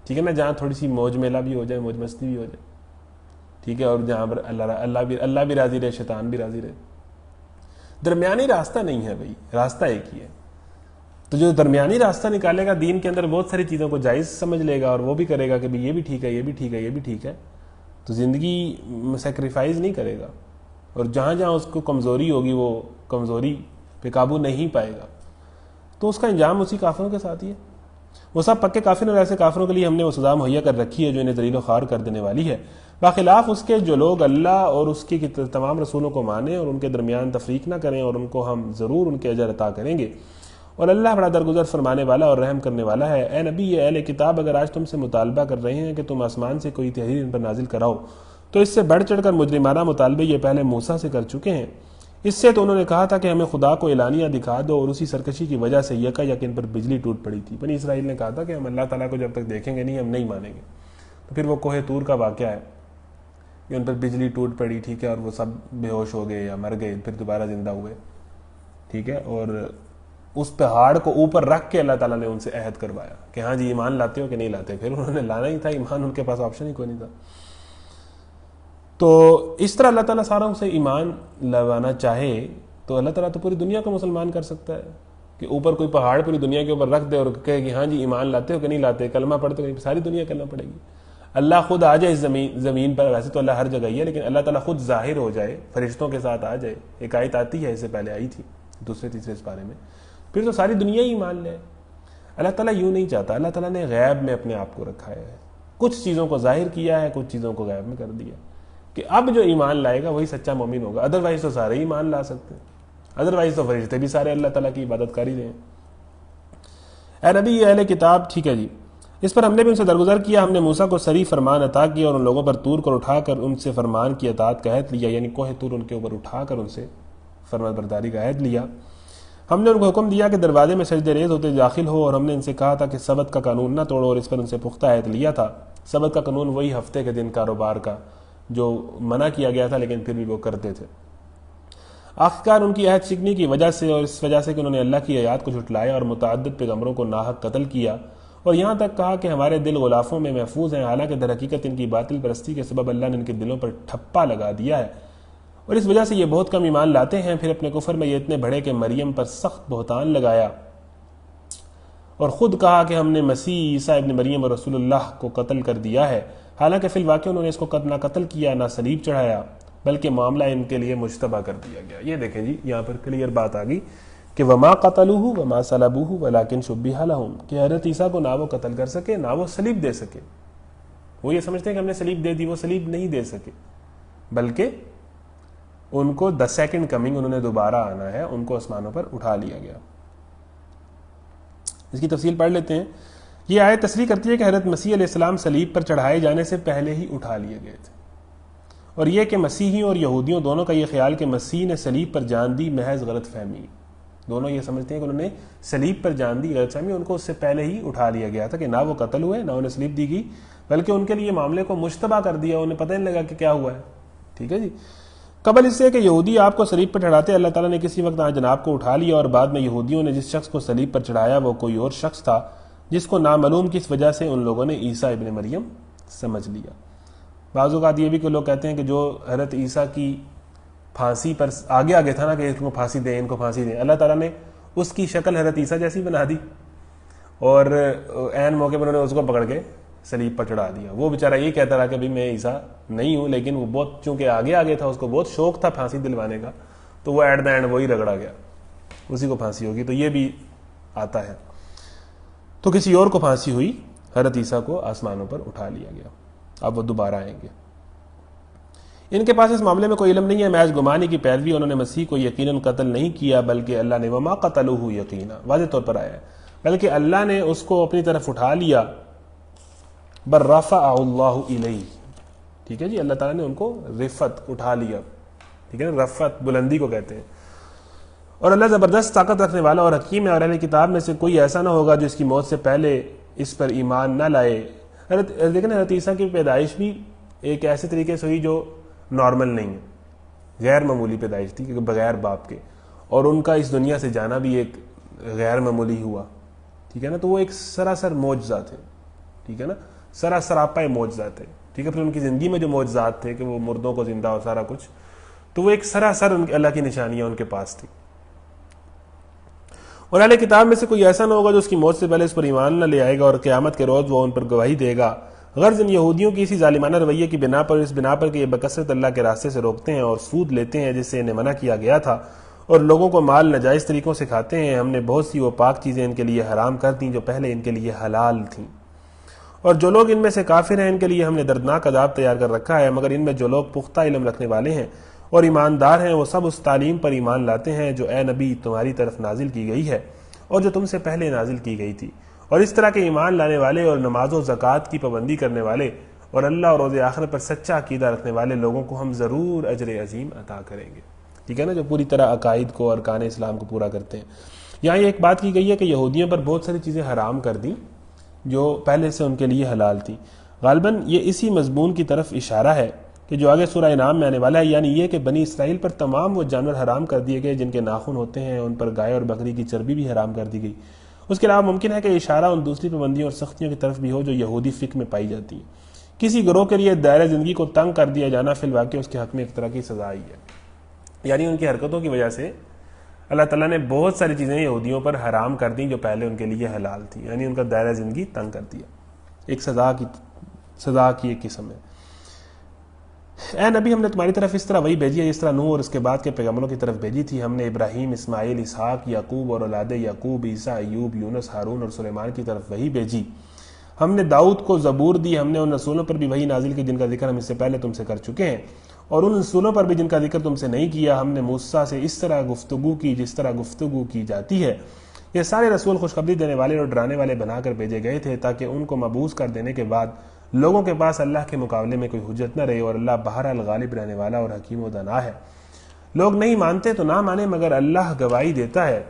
ٹھیک ہے نا، جہاں تھوڑی سی موج میلہ بھی ہو جائے، موج مستی بھی ہو جائے، ٹھیک ہے، اور جہاں پر اللہ بھی راضی رہے، شیطان بھی راضی رہے. درمیانی راستہ نہیں ہے بھائی، راستہ ایک ہی ہے. تو جو درمیانی راستہ نکالے گا، دین کے اندر بہت ساری چیزوں کو جائز سمجھ لے گا اور وہ بھی کرے گا کہ یہ بھی ٹھیک ہے، یہ بھی ٹھیک ہے، یہ بھی ٹھیک ہے، تو زندگی سیکریفائز نہیں کرے گا. اور جہاں جہاں اس کو کمزوری ہوگی وہ کمزوری پہ قابو نہیں پائے گا، تو اس کا انجام اسی کافروں کے ساتھ ہی ہے. وہ سب پکے کافر اور ایسے کافروں کے لیے ہم نے وہ سزا مہیا کر رکھی ہے جو انہیں ذلیل و خوار کر دینے والی ہے. باخلاف اس کے جو لوگ اللہ اور اس کی تمام رسولوں کو مانیں اور ان کے درمیان تفریق نہ کریں، اور ان کو ہم ضرور ان کے اجر عطا کریں گے. اور اللہ بڑا درگزر فرمانے والا اور رحم کرنے والا ہے. اے نبی، یہ اہل کتاب اگر آج تم سے مطالبہ کر رہے ہیں کہ تم آسمان سے کوئی تحریر ان پر نازل کراؤ، تو اس سے بڑھ چڑھ کر مجرمانہ مطالبے یہ پہلے موسیٰ سے کر چکے ہیں. اس سے تو انہوں نے کہا تھا کہ ہمیں خدا کو اعلانیہ دکھا دو، اور اسی سرکشی کی وجہ سے یک ان پر بجلی ٹوٹ پڑی تھی. بنی اسرائیل نے کہا تھا کہ ہم اللہ تعالیٰ کو جب تک دیکھیں گے نہیں، ہم نہیں مانیں گے. تو پھر وہ کوہ طور کا واقعہ ہے کہ ان پر بجلی ٹوٹ پڑی، ٹھیک ہے، اور وہ سب بے ہوش ہو گئے یا مر گئے، پھر دوبارہ زندہ ہوئے، ٹھیک ہے. اور اس پہاڑ کو اوپر رکھ کے اللہ تعالیٰ نے ان سے عہد کروایا کہ ہاں جی ایمان لاتے ہو کہ نہیں لاتے. پھر انہوں نے لانا ہی تھا ایمان، ان کے پاس آپشن ہی کوئی نہیں تھا. تو اس طرح اللہ تعالیٰ ساروں سے ایمان لوانا چاہے تو اللہ تعالیٰ تو پوری دنیا کو مسلمان کر سکتا ہے کہ اوپر کوئی پہاڑ پوری دنیا کے اوپر رکھ دے اور کہے کہ ہاں جی ایمان لاتے ہو کہ نہیں لاتے، کلمہ پڑھتے ہو، ساری دنیا کلمہ پڑے گی. اللہ خود آ جائے اس زمین پر، ویسے تو اللہ ہر جگہ ہی ہے، لیکن اللہ تعالیٰ خود ظاہر ہو جائے، فرشتوں کے ساتھ آ جائے. ایک آیت آتی ہے، اس سے پہلے آئی تھی دوسرے تیسرے اس بارے میں، پھر تو ساری دنیا ہی ایمان لے. اللہ تعالیٰ یوں نہیں چاہتا. اللہ تعالیٰ نے غیب میں اپنے آپ کو رکھا ہے، کچھ چیزوں کو ظاہر کیا ہے، کچھ چیزوں کو غیب میں کر دیا کہ اب جو ایمان لائے گا وہی سچا مومن ہوگا. ادروائز تو سارے ہی ایمان لا سکتے ہیں، ادروائز تو فرشتے بھی سارے اللہ تعالیٰ کی عبادت کاری رہے ہیں. اے نبی، یہ اہل کتاب، ٹھیک ہے جی، اس پر ہم نے بھی ان سے درگزر کیا. ہم نے موسیٰ کو صریح فرمان عطا کیا اور ان لوگوں پر طور کو اٹھا کر ان سے فرمان کی اطاعت کا عہد لیا، یعنی کوہ طور ان کے اوپر اٹھا کر ان سے فرمان برداری کا عہد لیا. ہم نے ان کو حکم دیا کہ دروازے میں سجدے ریز ہوتے داخل ہو، اور ہم نے ان سے کہا تھا کہ سبت کا قانون نہ توڑو، اور اس پر ان سے پختہ عہد لیا تھا. سبت کا قانون وہی ہفتے کے دن کاروبار کا جو منع کیا گیا تھا، لیکن پھر بھی وہ کرتے تھے. آخرکار ان کی عہد شکنی کی وجہ سے اور اس وجہ سے کہ انہوں نے اللہ کی آیات کو جھٹلایا اور متعدد پیغمبروں کو ناحق قتل کیا، اور یہاں تک کہا کہ ہمارے دل غلافوں میں محفوظ ہیں، حالانکہ در حقیقت ان کی باطل پرستی کے سبب اللہ نے ان کے دلوں پر ٹھپا لگا دیا ہے، اور اس وجہ سے یہ بہت کم ایمان لاتے ہیں. پھر اپنے کفر میں یہ اتنے بڑھے کہ مریم پر سخت بہتان لگایا اور خود کہا کہ ہم نے مسیح عیسیٰ ابن مریم اور رسول اللہ کو قتل کر دیا ہے، حالانکہ فی الواقع انہوں نے اس کو نہ قتل کیا نہ صلیب چڑھایا، بلکہ معاملہ ان کے لیے مجتبہ کر دیا گیا. یہ دیکھیں جی، یہاں پر کلیئر بات آ گئی کہ وما قتلوہ وما صلبوہ ولکن شبہ لہم، کہ حضرت عیسیٰ کو نہ وہ قتل کر سکے نہ وہ صلیب دے سکے. وہ یہ سمجھتے ہیں کہ ہم نے صلیب دے دی، وہ صلیب نہیں دے سکے، بلکہ ان کو دا سیکنڈ کمنگ، انہوں نے دوبارہ آنا ہے، ان کو آسمانوں پر اٹھا لیا گیا. اس کی تفصیل پڑھ لیتے ہیں. یہ آیت تصریح کرتی ہے کہ حضرت مسیح علیہ السلام صلیب پر چڑھائے جانے سے پہلے ہی اٹھا لیے گئے تھے، اور یہ کہ مسیحیوں اور یہودیوں دونوں کا یہ خیال کہ مسیح نے صلیب پر جان دی محض غلط فہمی. دونوں یہ سمجھتے ہیں کہ انہوں نے صلیب پر جان دی غلط فہمی، ان کو اس سے پہلے ہی اٹھا لیا گیا تھا کہ نہ وہ قتل ہوئے نہ انہیں صلیب دی گئی، بلکہ ان کے لیے معاملے کو مشتبہ کر دیا، انہیں پتہ نہیں لگا کہ کیا ہوا ہے. ٹھیک ہے جی. قبل اس سے کہ یہودی آپ کو صلیب پر چڑھاتے، اللہ تعالیٰ نے کسی وقت جناب کو اٹھا لیا، اور بعد میں یہودیوں نے جس شخص کو صلیب پر چڑھایا وہ کوئی اور شخص تھا جس کو نامعلوم کس وجہ سے ان لوگوں نے عیسیٰ ابن مریم سمجھ لیا. بعض اوقات یہ بھی کہ لوگ کہتے ہیں کہ جو حضرت عیسیٰ کی پھانسی پر آگے آگے تھا نا کہ ان کو پھانسی دیں، ان کو پھانسی دیں، اللہ تعالیٰ نے اس کی شکل حضرت عیسیٰ جیسی بنا دی اور عین موقع پر انہوں نے اس کو پکڑ کے صلیب پر چڑھا دیا. وہ بیچارہ یہ کہتا رہا کہ بھی میں عیسیٰ نہیں ہوں، لیکن وہ بہت چونکہ آگے آگے تھا، اس کو بہت شوق تھا پھانسی دلوانے کا، تو وہ ایٹ دا اینڈ وہی رگڑا گیا، اسی کو پھانسی ہوگی. تو یہ بھی آتا ہے. تو کسی اور کو پھانسی ہوئی، حضرت عیسیٰ کو آسمانوں پر اٹھا لیا گیا. اب وہ دوبارہ آئیں گے. ان کے پاس اس معاملے میں کوئی علم نہیں ہے، محض گمانی کی پیروی. انہوں نے مسیح کو یقیناً قتل نہیں کیا، بلکہ اللہ نے وما قتلوہ یقینا، واضح طور پر آیا ہے، بلکہ اللہ نے اس کو اپنی طرف اٹھا لیا. بل رفعہ اللہ الیہ. ٹھیک ہے جی، اللہ تعالیٰ نے ان کو رفعت اٹھا لیا. ٹھیک ہے نا، رفعت بلندی کو کہتے ہیں. اور اللہ زبردست طاقت رکھنے والا اور حکیم ہے، اور اہل کتاب میں سے کوئی ایسا نہ ہوگا جو اس کی موت سے پہلے اس پر ایمان نہ لائے۔ لیکن حضرت عیسیٰ کی پیدائش بھی ایک ایسے طریقے سے ہوئی جو نارمل نہیں ہے، غیر معمولی پیدائش تھی، کیونکہ بغیر باپ کے، اور ان کا اس دنیا سے جانا بھی ایک غیر معمولی ہوا، ٹھیک ہے نا۔ تو وہ ایک سراسر معجزہ تھے، ٹھیک ہے نا، سراپا معجزہ تھے، ٹھیک ہے۔ پھر ان کی زندگی میں جو معجزات تھے کہ وہ مردوں کو زندہ اور سارا کچھ، تو وہ ایک سراسر اللہ کی نشانیاں ان کے پاس تھی۔ اور اہل کتاب میں سے کوئی ایسا نہ ہوگا جو اس کی موت سے پہلے اس پر ایمان نہ لے آئے گا، اور قیامت کے روز وہ ان پر گواہی دے گا۔ غرض ان یہودیوں کی اسی ظالمانہ رویے کی بنا پر، اس بنا پر کہ یہ بکثرت اللہ کے راستے سے روکتے ہیں اور سود لیتے ہیں جس سے انہیں منع کیا گیا تھا، اور لوگوں کو مال ناجائز طریقوں سے کھاتے ہیں، ہم نے بہت سی وہ پاک چیزیں ان کے لیے حرام کر دیں جو پہلے ان کے لیے حلال تھیں، اور جو لوگ ان میں سے کافر ہیں ان کے لیے ہم نے دردناک عذاب تیار کر رکھا ہے۔ مگر ان میں جو لوگ پختہ علم رکھنے والے ہیں اور ایماندار ہیں، وہ سب اس تعلیم پر ایمان لاتے ہیں جو اے نبی تمہاری طرف نازل کی گئی ہے اور جو تم سے پہلے نازل کی گئی تھی، اور اس طرح کے ایمان لانے والے اور نماز و زکوٰۃ کی پابندی کرنے والے اور اللہ اور روز آخرت پر سچا عقیدہ رکھنے والے لوگوں کو ہم ضرور اجر عظیم عطا کریں گے، ٹھیک ہے نا، جو پوری طرح عقائد کو اور ارکان اسلام کو پورا کرتے ہیں۔ یہاں یہ ایک بات کی گئی ہے کہ یہودیوں پر بہت ساری چیزیں حرام کر دیں جو پہلے سے ان کے لیے حلال تھی۔ غالباً یہ اسی مضمون کی طرف اشارہ ہے کہ جو آگے سورہ انعام میں آنے والا ہے، یعنی یہ کہ بنی اسرائیل پر تمام وہ جانور حرام کر دیے گئے جن کے ناخن ہوتے ہیں، ان پر گائے اور بکری کی چربی بھی حرام کر دی گئی۔ اس کے علاوہ ممکن ہے کہ اشارہ ان دوسری پابندیوں اور سختیوں کی طرف بھی ہو جو یہودی فقہ میں پائی جاتی ہیں۔ کسی گروہ کے لیے دائرہ زندگی کو تنگ کر دیا جانا فی الواقع اس کے حق میں ایک طرح کی سزا ہی ہے، یعنی ان کی حرکتوں کی وجہ سے اللہ تعالیٰ نے بہت ساری چیزیں یہودیوں پر حرام کر دیں جو پہلے ان کے لیے حلال تھی، یعنی ان کا دائرہ زندگی تنگ کر دیا، ایک سزا کی ایک قسم ہے۔ اے نبی، ہم نے تمہاری طرف اس طرح وہی بھیجی ہے جس طرح نوح اور اس کے بعد کے پیغمبروں کی طرف بھیجی تھی۔ ہم نے ابراہیم، اسماعیل، اسحاق، یعقوب اور اولاد یعقوب، عیسیٰ، ایوب، یونس، ہارون اور سلیمان کی طرف وہی بھیجی۔ ہم نے داؤد کو زبور دی۔ ہم نے ان رسولوں پر بھی وہی نازل کی جن کا ذکر ہم اس سے پہلے تم سے کر چکے ہیں، اور ان رسولوں پر بھی جن کا ذکر تم سے نہیں کیا۔ ہم نے موسیٰ سے اس طرح گفتگو کی جس طرح گفتگو کی جاتی ہے۔ یہ سارے رسول خوشخبری دینے والے اور ڈرانے والے بنا کر بھیجے گئے تھے تاکہ ان کو مبعوث کر دینے کے بعد لوگوں کے پاس اللہ کے مقابلے میں کوئی حجت نہ رہے، اور اللہ بہرحال غالب رہنے والا اور حکیم و دانا ہے۔ لوگ نہیں مانتے تو نہ مانے، مگر اللہ گواہی دیتا ہے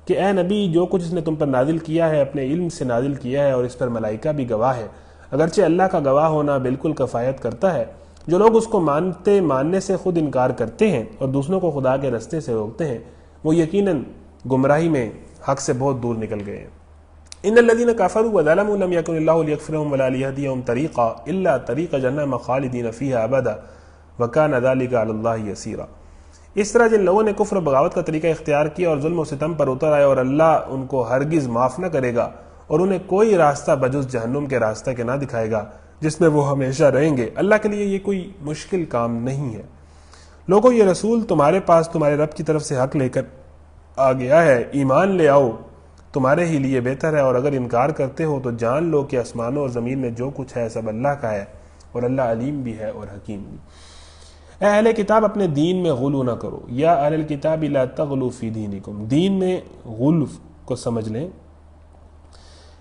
کہ اے نبی، جو کچھ اس نے تم پر نازل کیا ہے اپنے علم سے نازل کیا ہے، اور اس پر ملائکہ بھی گواہ ہے، اگرچہ اللہ کا گواہ ہونا بالکل کفایت کرتا ہے۔ جو لوگ اس کو ماننے سے خود انکار کرتے ہیں اور دوسروں کو خدا کے رستے سے روکتے ہیں، وہ یقیناً گمراہی میں حق سے بہت دور نکل گئے ہیں۔ ان الذين كفروا وظلموا لم يكن الله ليغفرهم ولا ليهديهم طريقا الا طريق جهنم خالدين فيها ابدا وكان ذلك على الله يسيرا۔ اس طرح جن لوگوں نے کفر و بغاوت کا طریقہ اختیار کیا اور ظلم و ستم پر اتر آئے، اور اللہ ان کو ہرگز معاف نہ کرے گا اور انہیں کوئی راستہ بجز جہنم کے راستہ کے نہ دکھائے گا جس میں وہ ہمیشہ رہیں گے۔ اللہ کے لیے یہ کوئی مشکل کام نہیں ہے۔ لوگوں، یہ رسول تمہارے پاس تمہارے رب کی طرف سے حق لے کر آ گیا ہے، ایمان لے آؤ، تمہارے ہی لیے بہتر ہے، اور اگر انکار کرتے ہو تو جان لو کہ آسمانوں اور زمین میں جو کچھ ہے سب اللہ کا ہے، اور اللہ علیم بھی ہے اور حکیم بھی۔ اے اہل کتاب، اپنے دین میں غلو نہ کرو، یا اہل الکتاب لا تغلوا فی دینکم، دین میں غلو کو سمجھ لیں۔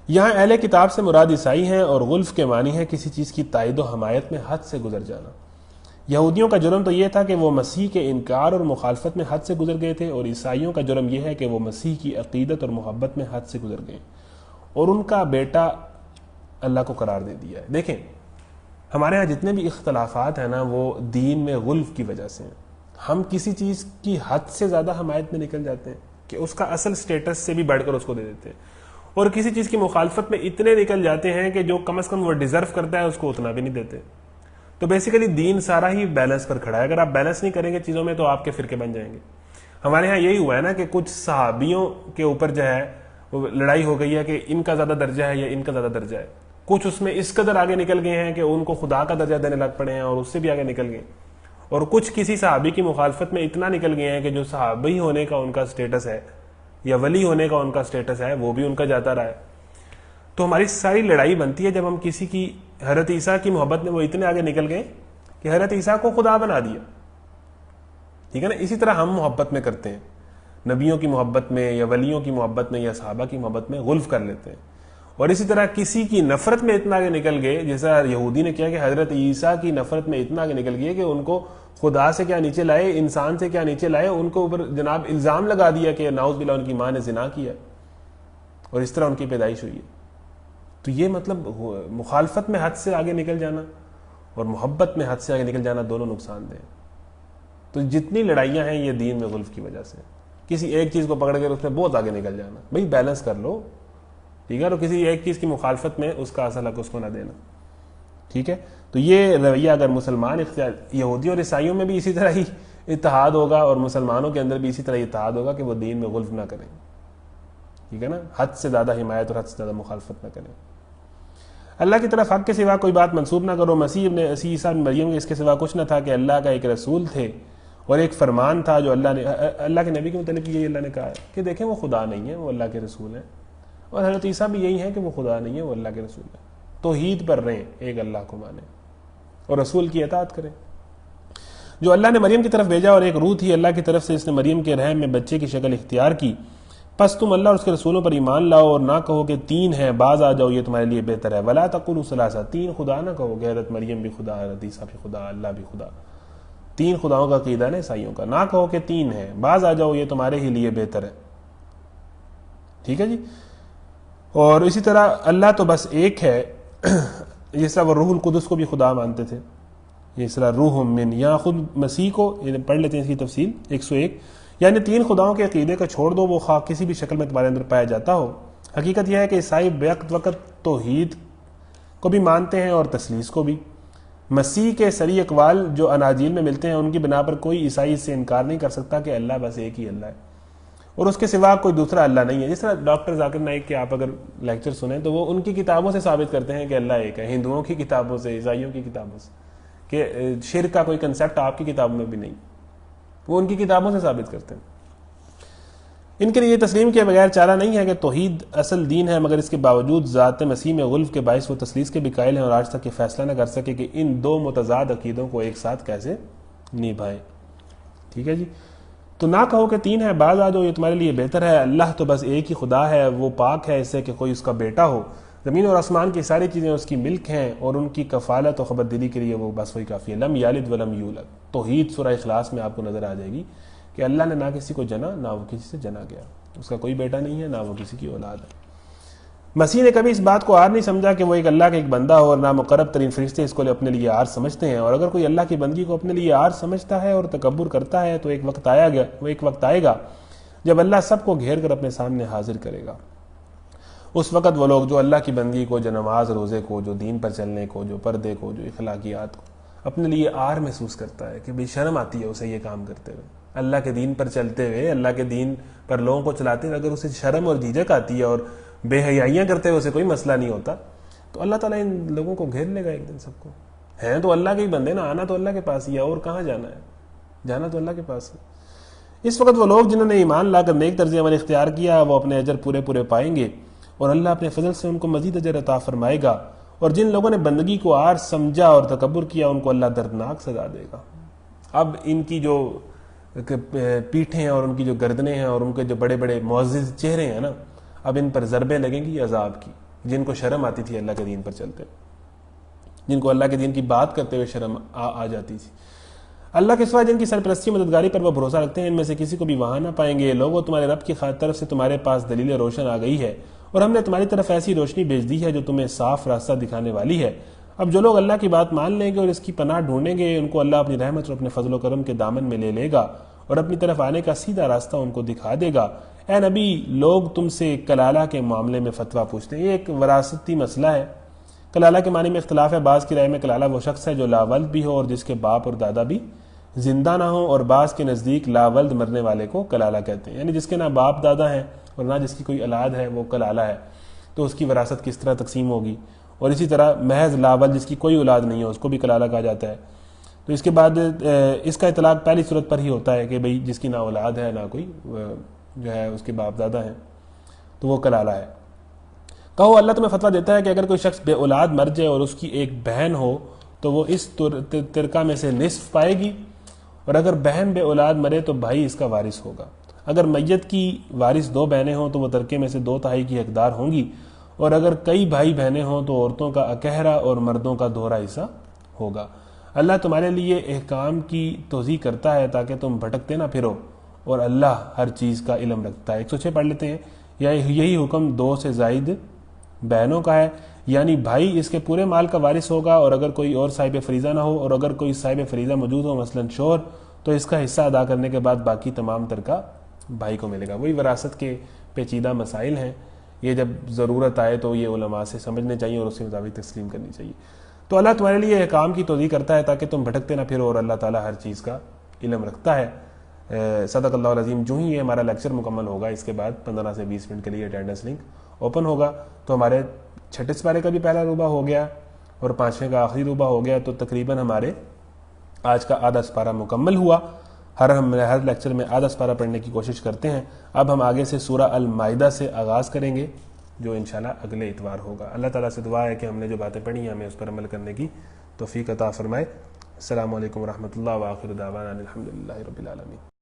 یہاں اہل کتاب سے مراد عیسائی ہیں، اور غلف کے معنی ہے کسی چیز کی تائید و حمایت میں حد سے گزر جانا۔ یہودیوں کا جرم تو یہ تھا کہ وہ مسیح کے انکار اور مخالفت میں حد سے گزر گئے تھے، اور عیسائیوں کا جرم یہ ہے کہ وہ مسیح کی عقیدت اور محبت میں حد سے گزر گئے اور ان کا بیٹا اللہ کو قرار دے دیا ہے۔ دیکھیں، ہمارے ہاں جتنے بھی اختلافات ہیں نا، وہ دین میں غلف کی وجہ سے ہیں۔ ہم کسی چیز کی حد سے زیادہ حمایت میں نکل جاتے ہیں کہ اس کا اصل سٹیٹس سے بھی بڑھ کر اس کو دے دیتے ہیں، اور کسی چیز کی مخالفت میں اتنے نکل جاتے ہیں کہ جو کم از کم وہ ڈیزرو کرتا ہے اس کو اتنا بھی نہیں دیتے۔ تو بیسیکلی دین سارا ہی بیلنس پر کھڑا ہے۔ اگر آپ بیلنس نہیں کریں گے چیزوں میں تو آپ کے فرقے بن جائیں گے۔ ہمارے ہاں یہی ہوا ہے نا کہ کچھ صحابیوں کے اوپر جو ہے وہ لڑائی ہو گئی ہے کہ ان کا زیادہ درجہ ہے یا ان کا زیادہ درجہ ہے۔ کچھ اس میں اس قدر آگے نکل گئے ہیں کہ ان کو خدا کا درجہ دینے لگ پڑے ہیں اور اس سے بھی آگے نکل گئے، اور کچھ کسی صحابی کی مخالفت میں اتنا نکل گئے ہیں کہ جو صحابی ہونے کا ان کا سٹیٹس ہے یا ولی ہونے کا ان کا سٹیٹس ہے وہ بھی ان کا جاتا رہا ہے۔ تو ہماری ساری لڑائی بنتی ہے جب ہم کسی کی حضرت عیسیٰ کی محبت میں وہ اتنے آگے نکل گئے کہ حضرت عیسیٰ کو خدا بنا دیا، ٹھیک ہے نا۔ اسی طرح ہم محبت میں کرتے ہیں، نبیوں کی محبت میں یا ولیوں کی محبت میں یا صحابہ کی محبت میں غلف کر لیتے ہیں، اور اسی طرح کسی کی نفرت میں اتنا آگے نکل گئے، جیسا یہودی نے کیا کہ حضرت عیسیٰ کی نفرت میں اتنا آگے نکل گئے کہ ان کو خدا سے کیا نیچے لائے, انسان سے کیا نیچے لائے, ان کو اوپر جناب الزام لگا دیا کہ نعوذ باللہ ان کی ماں نے زنا کیا اور اس طرح ان کی پیدائش ہوئی ہے. تو یہ مطلب مخالفت میں حد سے آگے نکل جانا اور محبت میں حد سے آگے نکل جانا دونوں نقصان دہ. تو جتنی لڑائیاں ہیں یہ دین میں غلف کی وجہ سے, کسی ایک چیز کو پکڑ کر اس میں بہت آگے نکل جانا. بھئی بیلنس کر لو, ٹھیک ہے, اور کسی ایک چیز کی مخالفت میں اس کا اصل حق اس کو نہ دینا, ٹھیک ہے. تو یہ رویہ اگر مسلمان اختیار, یہودی اور عیسائیوں میں بھی اسی طرح ہی اتحاد ہوگا اور مسلمانوں کے اندر بھی اسی طرح اتحاد ہوگا کہ وہ دین میں غلف نہ کریں, ٹھیک ہے نا, حد سے زیادہ حمایت اور حد سے زیادہ مخالفت نہ کریں. اللہ کی طرف حق کے سوا کوئی بات منسوب نہ کرو. مسیح ابن عیسیٰ بن مریم کے اس کے سوا کچھ نہ تھا کہ اللہ کا ایک رسول تھے اور ایک فرمان تھا جو اللہ کے نبی کے متعلق یہی اللہ نے کہا ہے کہ دیکھیں وہ خدا نہیں ہے, وہ اللہ کے رسول ہیں. اور حضرت عیسیٰ بھی یہی ہے کہ وہ خدا نہیں ہے, وہ اللہ کے رسول ہیں. توحید پر رہیں, ایک اللہ کو مانیں اور رسول کی اطاعت کریں. جو اللہ نے مریم کی طرف بھیجا اور ایک روح تھی اللہ کی طرف سے, اس نے مریم کے رحم میں بچے کی شکل اختیار کی. پس تم اللہ اور اس کے رسولوں پر ایمان لاؤ اور نہ کہو کہ تین ہیں, باز آ جاؤ, یہ تمہارے لیے بہتر ہے. ولا تقولوا ثلاثہ, تین خدا نہ کہو کہ حضرت مریم بھی خدا, حضرت عیسیٰ بھی خدا, اللہ بھی خدا. تین خداؤں کا عقیدہ ہے عیسائیوں کا. نہ کہو کہ تین ہیں, باز آ جاؤ, یہ تمہارے ہی لیے بہتر ہے. ٹھیک ہے جی. اور اسی طرح اللہ تو بس ایک ہے. جس طرح وہ روح القدس کو بھی خدا مانتے تھے, اس طرح روح من, یہاں خود مسیح کو پڑھ لیتے ہیں اس کی تفصیل 101, یعنی تین خداؤں کے عقیدے کو چھوڑ دو, وہ خواہ کسی بھی شکل میں تمہارے اندر پایا جاتا ہو. حقیقت یہ ہے کہ عیسائی وقت توحید کو بھی مانتے ہیں اور تثلیث کو بھی. مسیح کے صریح اقوال جو اناجیل میں ملتے ہیں ان کی بنا پر کوئی عیسائی اس سے انکار نہیں کر سکتا کہ اللہ بس ایک ہی اللہ ہے اور اس کے سوا کوئی دوسرا اللہ نہیں ہے. جس طرح ڈاکٹر ذاکر نائک کے آپ اگر لیکچر سنیں تو وہ ان کی کتابوں سے ثابت کرتے ہیں کہ اللہ ایک ہے, ہندوؤں کی کتابوں سے, عیسائیوں کی کتابوں سے, کہ شرک کا کوئی کنسیپٹ آپ کی کتابوں میں بھی نہیں, وہ ان کی کتابوں سے ثابت کرتے ہیں. ان کے لیے یہ تسلیم کیے بغیر چارہ نہیں ہے کہ توحید اصل دین ہے, مگر اس کے باوجود ذات مسیح میں غلف کے باعث وہ تثلیث کے بھی قائل ہیں اور آج تک یہ فیصلہ نہ کر سکے کہ ان دو متضاد عقیدوں کو ایک ساتھ کیسے نبھائیں. ٹھیک ہے جی. تو نہ کہو کہ تین ہے, باز آ جاؤ, یہ تمہارے لیے بہتر ہے. اللہ تو بس ایک ہی خدا ہے, وہ پاک ہے اس سے کہ کوئی اس کا بیٹا ہو. زمین اور آسمان کی ساری چیزیں اس کی ملک ہیں اور ان کی کفالت و خبردلی کے لیے وہ بس وہی کافی ہے. لم یلد ولم یولد, توحید سورہ اخلاص میں آپ کو نظر آ جائے گی کہ اللہ نے نہ کسی کو جنا نہ وہ کسی سے جنا گیا, اس کا کوئی بیٹا نہیں ہے نہ وہ کسی کی اولاد ہے. مسیح نے کبھی اس بات کو عار نہیں سمجھا کہ وہ ایک اللہ کا ایک بندہ ہو, اور نہ مقرب ترین فرشتے اس کو اپنے لیے عار سمجھتے ہیں. اور اگر کوئی اللہ کی بندگی کو اپنے لیے عار سمجھتا ہے اور تکبر کرتا ہے تو ایک وقت آئے گا جب اللہ سب کو گھیر کر اپنے سامنے حاضر کرے گا. اس وقت وہ لوگ جو اللہ کی بندگی کو, جو نماز روزے کو, جو دین پر چلنے کو, جو پردے کو, جو اخلاقیات کو اپنے لیے عار محسوس کرتا ہے کہ بھئی شرم آتی ہے اسے یہ کام کرتے ہوئے, اللہ کے دین پر چلتے ہوئے, اللہ کے دین پر لوگوں کو چلاتے ہوئے اگر اسے شرم اور جھجک آتی ہے اور بے حیائیاں کرتے ہوئے اسے کوئی مسئلہ نہیں ہوتا, تو اللہ تعالیٰ ان لوگوں کو گھیر لے گا ایک دن. سب کو ہیں تو اللہ کے ہی بندے نا, آنا تو اللہ کے پاس ہی ہے, اور کہاں جانا ہے, جانا تو اللہ کے پاس ہے. اس وقت وہ لوگ جنہوں نے ایمان لا کر نیک طرز عمل اختیار کیا وہ اپنے اجر پورے پائیں گے اور اللہ اپنے فضل سے ان کو مزید اجر عطا فرمائے گا. اور جن لوگوں نے بندگی کو عار سمجھا اور تکبر کیا ان کو اللہ دردناک سزا دے گا. اب ان کی جو پیٹھیں ہیں اور ان کی جو گردنیں ہیں اور ان کے جو بڑے بڑے معزز چہرے ہیں نا, اب ان پر ضربیں لگیں گی عذاب کی. جن کو شرم آتی تھی اللہ کے دین پر چلتے, جن کو اللہ کے دین کی بات کرتے ہوئے شرم آ جاتی تھی, اللہ کے سوا جن کی سرپرستی مددگاری پر وہ بھروسہ رکھتے ہیں, ان میں سے کسی کو بھی وہاں نہ پائیں گے. لوگوں تمہارے رب کی طرف سے تمہارے پاس دلیل روشن آ گئی ہے اور ہم نے تمہاری طرف ایسی روشنی بھیج دی ہے جو تمہیں صاف راستہ دکھانے والی ہے. اب جو لوگ اللہ کی بات مان لیں گے اور اس کی پناہ ڈھونڈیں گے ان کو اللہ اپنی رحمت اور اپنے فضل و کرم کے دامن میں لے لے گا اور اپنی طرف آنے کا سیدھا راستہ ان کو دکھا دے گا. اے نبی, لوگ تم سے کلالہ کے معاملے میں فتویٰ پوچھتے ہیں. یہ ایک وراثتی مسئلہ ہے. کلالہ کے معنی میں اختلاف ہے. بعض کی رائے میں کلالہ وہ شخص ہے جو لاولد بھی ہو اور جس کے باپ اور دادا بھی زندہ نہ ہو, اور بعض کے نزدیک لاولد مرنے والے کو کلالہ کہتے ہیں, یعنی جس کے نہ باپ دادا ہیں اور نہ جس کی کوئی اولاد ہے وہ کلالہ ہے. تو اس کی وراثت کس طرح تقسیم ہوگی؟ اور اسی طرح محض لاولد جس کی کوئی اولاد نہیں ہے اس کو بھی کلالہ کہا جاتا ہے. تو اس کے بعد اس کا اطلاق پہلی صورت پر ہی ہوتا ہے کہ بھئی جس کی نہ اولاد ہے نہ کوئی جو ہے اس کے باپ دادا ہیں تو وہ کلالہ ہے. کہو اللہ تمہیں فتویٰ دیتا ہے کہ اگر کوئی شخص بے اولاد مر جائے اور اس کی ایک بہن ہو تو وہ اس ترکہ میں سے نصف پائے گی, اور اگر بہن بے اولاد مرے تو بھائی اس کا وارث ہوگا. اگر میت کی وارث 2 بہنیں ہوں تو وہ ترکے میں سے 2/3 کی حقدار ہوں گی, اور اگر کئی بھائی بہنیں ہوں تو عورتوں کا اکہرا اور مردوں کا دوہرا حصہ ہوگا. اللہ تمہارے لیے احکام کی توضیح کرتا ہے تاکہ تم بھٹکتے نہ پھرو، اور اللہ ہر چیز کا علم رکھتا ہے۔ 106 پڑھ لیتے ہیں۔ یہی حکم 2 سے زائد بہنوں کا ہے، یعنی بھائی اس کے پورے مال کا وارث ہوگا، اور اگر کوئی اور صاحب فریضہ نہ ہو، اور اگر کوئی صاحب فریضہ موجود ہو مثلا شوہر، تو اس کا حصہ ادا کرنے کے بعد باقی تمام ترکہ بھائی کو ملے گا۔ وہی وراثت کے پیچیدہ مسائل ہیں، یہ جب ضرورت آئے تو یہ علماء سے سمجھنے چاہیے اور اس کے مطابق تسلیم کرنی چاہیے۔ تو اللہ تمہارے لیے احکام کی توضیح کرتا ہے تاکہ تم بھٹکتے نہ پھرو، اور اللہ تعالیٰ ہر چیز کا علم رکھتا ہے۔ صدق اللہ العظیم۔ جو ہی یہ ہمارا لیکچر مکمل ہوگا اس کے بعد 15 سے 20 منٹ کے لیے اٹینڈنس لنک اوپن ہوگا، تو ہمارے 6 سپارے کا بھی پہلا روبہ ہو گیا اور 5ویں کا آخری روبہ ہو گیا، تو تقریباً ہمارے آج کا آدھا سپارہ مکمل ہوا۔ ہم ہر لیکچر میں آدھا سپارہ پڑھنے کی کوشش کرتے ہیں۔ اب ہم آگے سے سورہ المائدہ سے آغاز کریں گے، جو انشاءاللہ اگلے اتوار ہوگا۔ اللہ تعالیٰ سے دعا ہے کہ ہم نے جو باتیں پڑھی ہیں ہمیں اس پر عمل کرنے کی توفیق عطا فرمائے۔ السلام علیکم ورحمۃ اللہ، وآخر دعوانا الحمدللہ رب العالمین۔